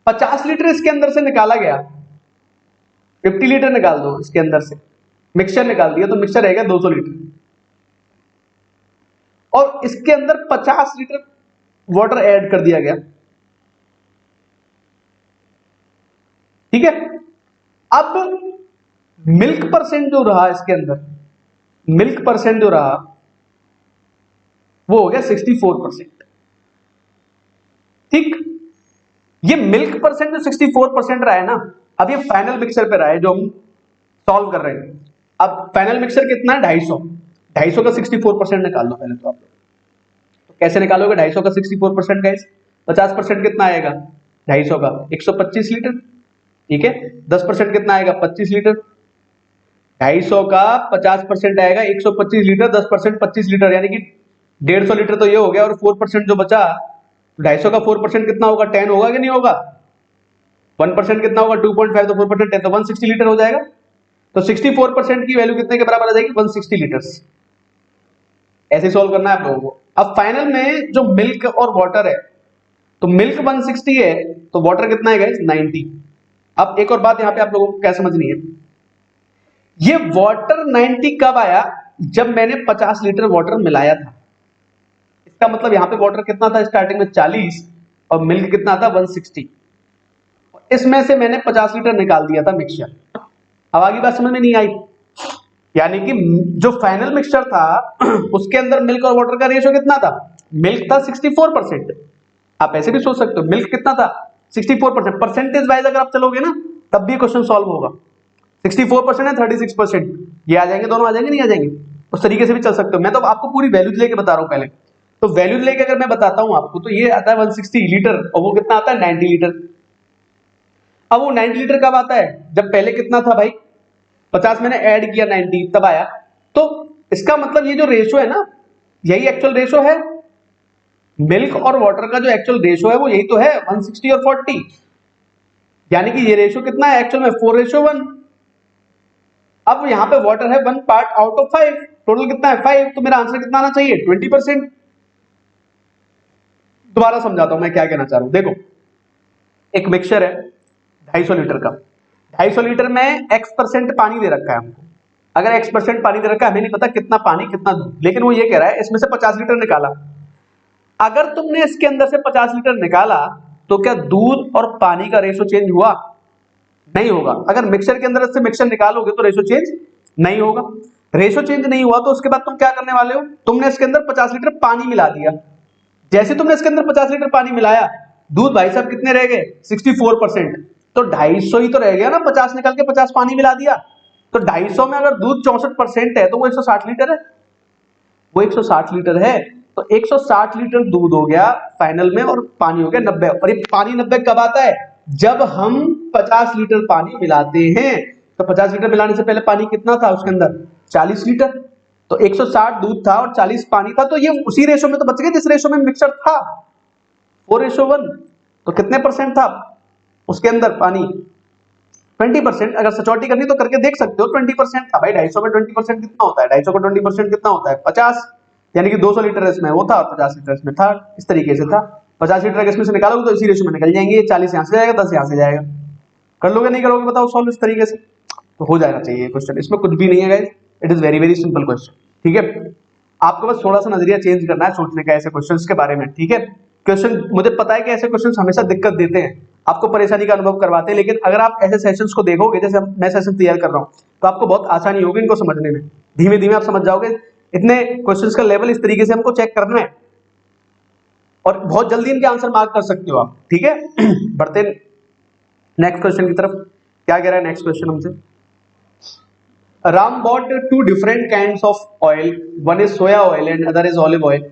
50 लीटर इसके अंदर से निकाला गया, 50 लीटर निकाल दो इसके अंदर से, मिक्सचर निकाल दिया तो मिक्सचर रहेगा 200 लीटर, और इसके अंदर 50 लीटर वाटर ऐड कर दिया गया, ठीक है। अब मिल्क परसेंट जो रहा इसके अंदर, मिल्क परसेंट जो रहा वो हो गया 64%, ठीक। ये मिल्क परसेंट जो 64% रहा है ना, अब ये फाइनल मिक्सचर पे रहा है जो हम सॉल्व कर रहे हैं। अब फाइनल मिक्सचर कितना है? 250 का 64% निकाल लो पहले तो आप लोग। तो कैसे निकालोगे 250 का 64% गाइस? 50% कितना आएगा 250 का? 125 लीटर, ठीक है। 10% कितना आएगा? 25 लीटर। 250 का 50% आएगा 125 लीटर, 10% 25 लीटर, यानी कि 150 लीटर तो ये हो गया, और 4% जो बचा, 250 का 4% कितना होगा? 10 होगा कि नहीं होगा? 1% कितना होगा? 2.5, तो 4% 10, तो 160 लीटर हो जाएगा। तो 64% की वैल्यू कितने के बराबर आ जाएगी? 160 लीटर्स। ऐसे सॉल्व करना है आप लोगों को। अब फाइनल में जो मिल्क और वाटर है, तो मिल्क 160 है तो वाटर कितना है गाइस? 90। अब एक और बात यहां पे आप लोगों को क्या समझनी है, ये वाटर 90 कब आया? जब मैंने 50 लीटर वाटर मिलाया था। इसका मतलब यहां पे वाटर कितना था स्टार्टिंग में? 40, और मिल्क कितना था? 160। इसमें से मैंने 50 लीटर निकाल दिया था मिक्सचर। अब आगे बात समझ में नहीं आई? यानी कि जो फाइनल मिक्सचर था उसके अंदर मिल्क और वाटर का रेशियो कितना था? मिल्क था 64%। आप ऐसे भी सोच सकते हो, मिल्क कितना था? 64%। परसेंटेज वाइज अगर आप चलोगे ना, तब भी क्वेश्चन सॉल्व होगा। 64% है 36%, ये आ जाएंगे, दोनों आ जाएंगे, नहीं आ जाएंगे? उस तरीके से भी चल सकते हो। मैं तो आपको पूरी वैल्यूज लेके बता रहा हूं पहले। तो वैल्यूज लेके अगर मैं बताता हूं आपको, तो ये आता है 160 लीटर, और वो कितना आता है? 90 लीटर। अब वो 90 लीटर कब आता है? जब पहले कितना था भाई? 50 मैंने ऐड किया, 90 तब आया। तो इसका मतलब ये जो रेशो है ना, यही एक्चुअल रेशो है। मिल्क और वाटर का जो एक्चुअल रेशो है वो यही तो है, 160 और 40। यानी कि ये रेशो कितना है एक्चुअल में? 4:1। अब यहां पे वाटर है 1 पार्ट आउट ऑफ 5, टोटल कितना है? 5। तो मेरा आंसर कितना आना चाहिए? 20%। दोबारा समझाता हूं मैं क्या कहना चाह रहा हूं। देखो, एक मिक्सचर है 250 लीटर का, 250 लीटर में X% पानी दे रखा है हमको। अगर X% पानी दे रखा है, हमें नहीं पता कितना पानी कितना दूध, लेकिन वो ये कह रहा है इसमें से 50 लीटर निकाला। अगर तुमने इसके अंदर से 50 लीटर निकाला तो क्या दूध और पानी का रेशो चेंज हुआ? नहीं होगा। अगर मिक्सचर के अंदर से मिक्सचर निकालोगे तो रेशो चेंज नहीं होगा। रेशो चेंज नहीं हुआ तो उसके बाद तुम क्या करने वाले हो? तुमने इसके अंदर 50 लीटर पानी मिला दिया। जैसे तुमने इसके अंदर 50 लीटर पानी मिलाया, दूध भाई साहब कितने रह गए? 64%। तो 250 ही तो रह गया ना, 50 निकाल के 50 पानी मिला दिया। तो 250 में अगर दूध 64% है तो वो 160 लीटर है। वो 160 लीटर है, तो तो 160 लीटर दूध हो गया फाइनल में, और पानी हो गया 90। और ये पानी 90 कब आता है? जब हम 50 लीटर पानी मिलाते हैं। तो 50 लीटर मिलाने से पहले पानी कितना था उसके अंदर? 40 लीटर। तो 160 दूध था और 40 पानी था, तो ये उसी रेशो में तो बच गया जिस रेशो में मिक्सचर था, 4:1। तो कितने परसेंट था उसके अंदर पानी? 20%। अगर सचोटी करनी तो करके देख सकते हो, 20% था भाई। 250 में 20% कितना होता है? 250 का 20% कितना होता है? 50। यानी कि 200 लीटर इसमें वो था, 50 लीटर इसमें था। इस तरीके से था। 50 लीटर इसमें से निकालोगे तो इसी रेशो में निकल जाएंगे। 40 यहाँ से जाएगा, 10 यहाँ से जाएगा। कर लोगे नहीं करोगे बताओ सॉल्व इस तरीके से? तो हो जाना चाहिए क्वेश्चन, इसमें कुछ भी नहीं है guys. It is very very simple question. ठीक है, आपको बस थोड़ा सा नजरिया चेंज करना है सोचने का ऐसे क्वेश्चंस के बारे में। ठीक है, क्वेश्चन मुझे पता है कि ऐसे क्वेश्चंस हमेशा दिक्कत देते हैं, आपको परेशानी का अनुभव करवाते हैं, लेकिन अगर आप ऐसे सेशंस को देखोगे, जैसे मैं सेशन तैयार कर रहा हूं, तो आपको बहुत आसानी होगी इनको समझने में। धीमे धीमे आप समझ जाओगे। इतने क्वेश्चंस का लेवल इस तरीके से हमको चेक करना है, और बहुत जल्दी इनके आंसर मार्क कर सकते हो आप। ठीक है, बढ़ते नेक्स्ट क्वेश्चन की तरफ। क्या कह रहा है नेक्स्ट क्वेश्चन हमसे? Ram bought two different kinds of oil. One is soya oil and other is olive oil.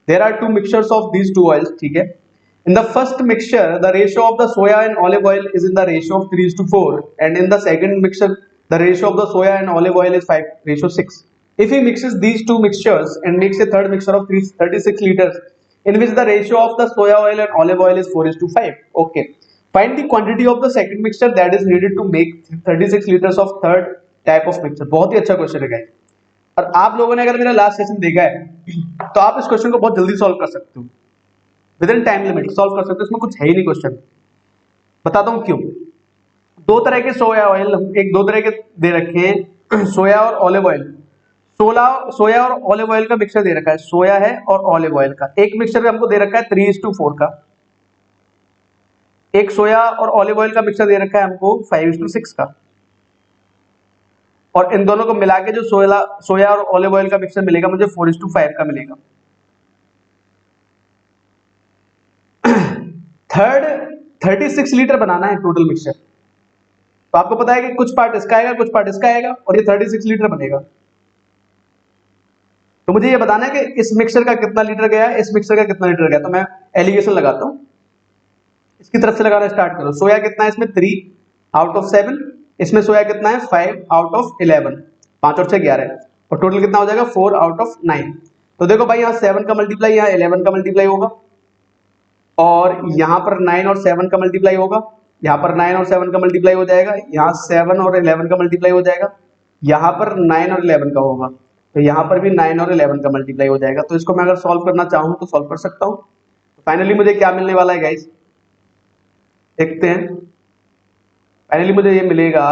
There are two mixtures of these two oils. ठीक है. In the first mixture, the ratio of the soya and olive oil is in the ratio of 3:4, and in the second mixture, the ratio of the soya and olive oil is 5:6. If he mixes these two mixtures and makes a third mixture of 36 liters, in which the ratio of the soya oil and olive oil is 4:5. Okay. Find the quantity of the second mixture that is needed to make 36 liters of third type of mixture. बहुत ही अच्छा question है guys, और आप लोगों ने अगर मेरा last session देखा है तो आप इस क्वेश्चन को बहुत जल्दी सॉल्व कर सकते हो, with in time limit solve कर सकते हो। इसमें कुछ है ही नहीं क्वेश्चन। बताता हूं क्यों। दो तरह के सोया ऑयल, एक दो तरह के दे रखे हैं, सोया और ऑलिव ऑयल। सोया और ऑलिव ऑयल का मिक्सचर दे रखा है, सोया है और ऑलिव ऑयल का। एक मिक्सचर हमको दे रखा है 3:4 का, एक सोया और ऑलिव ऑयल का मिक्सचर दे रखा है हमको 5:6 का। और इन दोनों को मिला के जो सोया और ऑलिव ऑयल का मिक्सचर मिलेगा मुझे 4:5 का मिलेगा। थर्ड 36 लीटर बनाना है टोटल मिक्सचर। तो आपको पता है कि कुछ पार्ट इसका आएगा, कुछ पार्ट इसका आएगा, और ये 36 लीटर बनेगा। तो मुझे ये बताना है कि इस मिक्सचर का कितना लीटर गया, इस मिक्सचर का कितना लीटर गया। तो मैं एलिगेशन लगाता हूं, इसकी तरफ से लगाना स्टार्ट करो। सोया कितना है इसमें? 3/7। इसमें सोया कितना है? 5/11। 5 और 6 11, और टोटल कितना हो जाएगा? 4/9। तो देखो भाई, यहाँ 7 का मल्टीप्लाई, यहाँ 11 का मल्टीप्लाई होगा, और यहाँ पर 9 और 7 का मल्टीप्लाई होगा, यहाँ पर 9 और 7 का मल्टीप्लाई हो जाएगा, यहाँ 7 और 11 का मल्टीप्लाई हो जाएगा, यहाँ पर 9 और 11 का होगा, तो यहाँ पर भी 9 और 11 का मल्टीप्लाई हो जाएगा। तो इसको मैं अगर सॉल्व करना चाहूँ तो सॉल्व कर सकता हूँ। तो फाइनली मुझे क्या मिलने वाला है गाइस, देखते हैं। फाइनली मुझे ये मिलेगा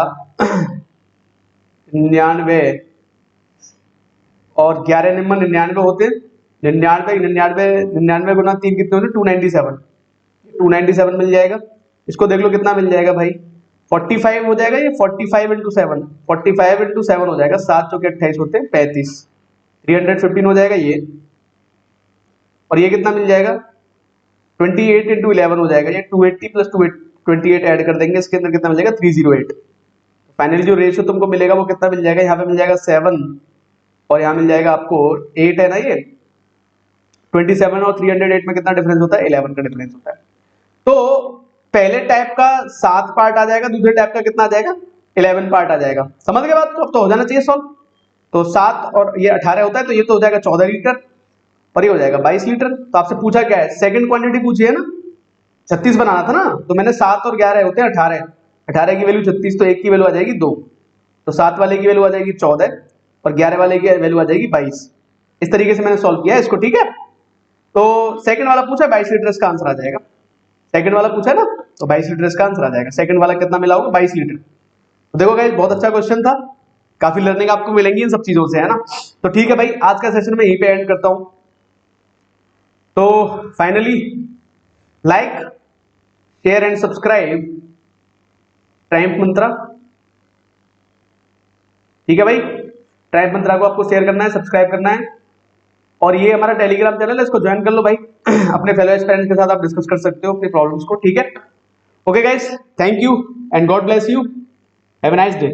99 और 11 निम्न 99 होते हैं। 99 गुना 3 कितने होते? 297। 297 मिल जाएगा। इसको देख लो कितना मिल जाएगा भाई, 45 हो जाएगा। ये 45 इंटू 7, 45 इंटू 7 हो जाएगा, 7 चौके 28 होते हैं 35, 315 हो जाएगा ये। और ये कितना मिल जाएगा? 28 इंटू 11 हो जाएगा, ये 280 प्लस 28 ऐड कर देंगे, इसके अंदर कितना मिल जाएगा? 308। फाइनली जो रेशियो तुमको मिलेगा वो कितना मिल जाएगा? यहाँ पे मिल जाएगा 7, और यहाँ मिल जाएगा आपको 8 है ना। ये 27 और 308 में कितना डिफरेंस होता है? 11 का डिफरेंस होता है। तो पहले टाइप का 7 पार्ट आ जाएगा, दूसरे टाइप का कितना आ जाएगा? 11 पार्ट आ जाएगा। समझ गए बात? तो अब तो हो जाना चाहिए सॉल्व। तो 7 और ये 18 होता है, तो ये तो हो जाएगा 14 लीटर, और ये हो जाएगा 22 लीटर। तो आपसे पूछा क्या है? सेकंड क्वांटिटी पूछी है ना, 36 बनाना था ना, तो मैंने 7 और 11 होते हैं 18, 18 की वैल्यू 36, तो एक की वैल्यू आ जाएगी 2, तो 7 वाले की वैल्यू आ जाएगी 14, और 11 वाले की वैल्यू आ जाएगी 22। इस तरीके से मैंने सॉल्व किया है इसको। ठीक है, तो सेकंड वाला पूछा 22 लीटर, इसका आंसर आ जाएगा। सेकंड वाला पूछा ना, तो 22 लीटर इसका आंसर आ जाएगा। सेकंड वाला कितना मिला होगा? 22 लीटर। तो देखो गाइस, बहुत अच्छा क्वेश्चन था, काफी लर्निंग आपको मिलेंगी इन सब चीजों से, है ना। तो ठीक है भाई, आज का सेशन मैं यहीं पे एंड करता हूं। तो finally like, share and subscribe Triumph Mantra. ठीक है भाई, ट्रायम्फ मंत्रा को आपको शेयर करना है, सब्सक्राइब करना है, और ये हमारा टेलीग्राम चैनल है, इसको ज्वाइन कर लो भाई। अपने फेलो एस्पिरेंट्स के साथ आप डिस्कस कर सकते हो अपनी प्रॉब्लम्स को। ठीक है, okay guys, thank you and God bless you, have a nice day.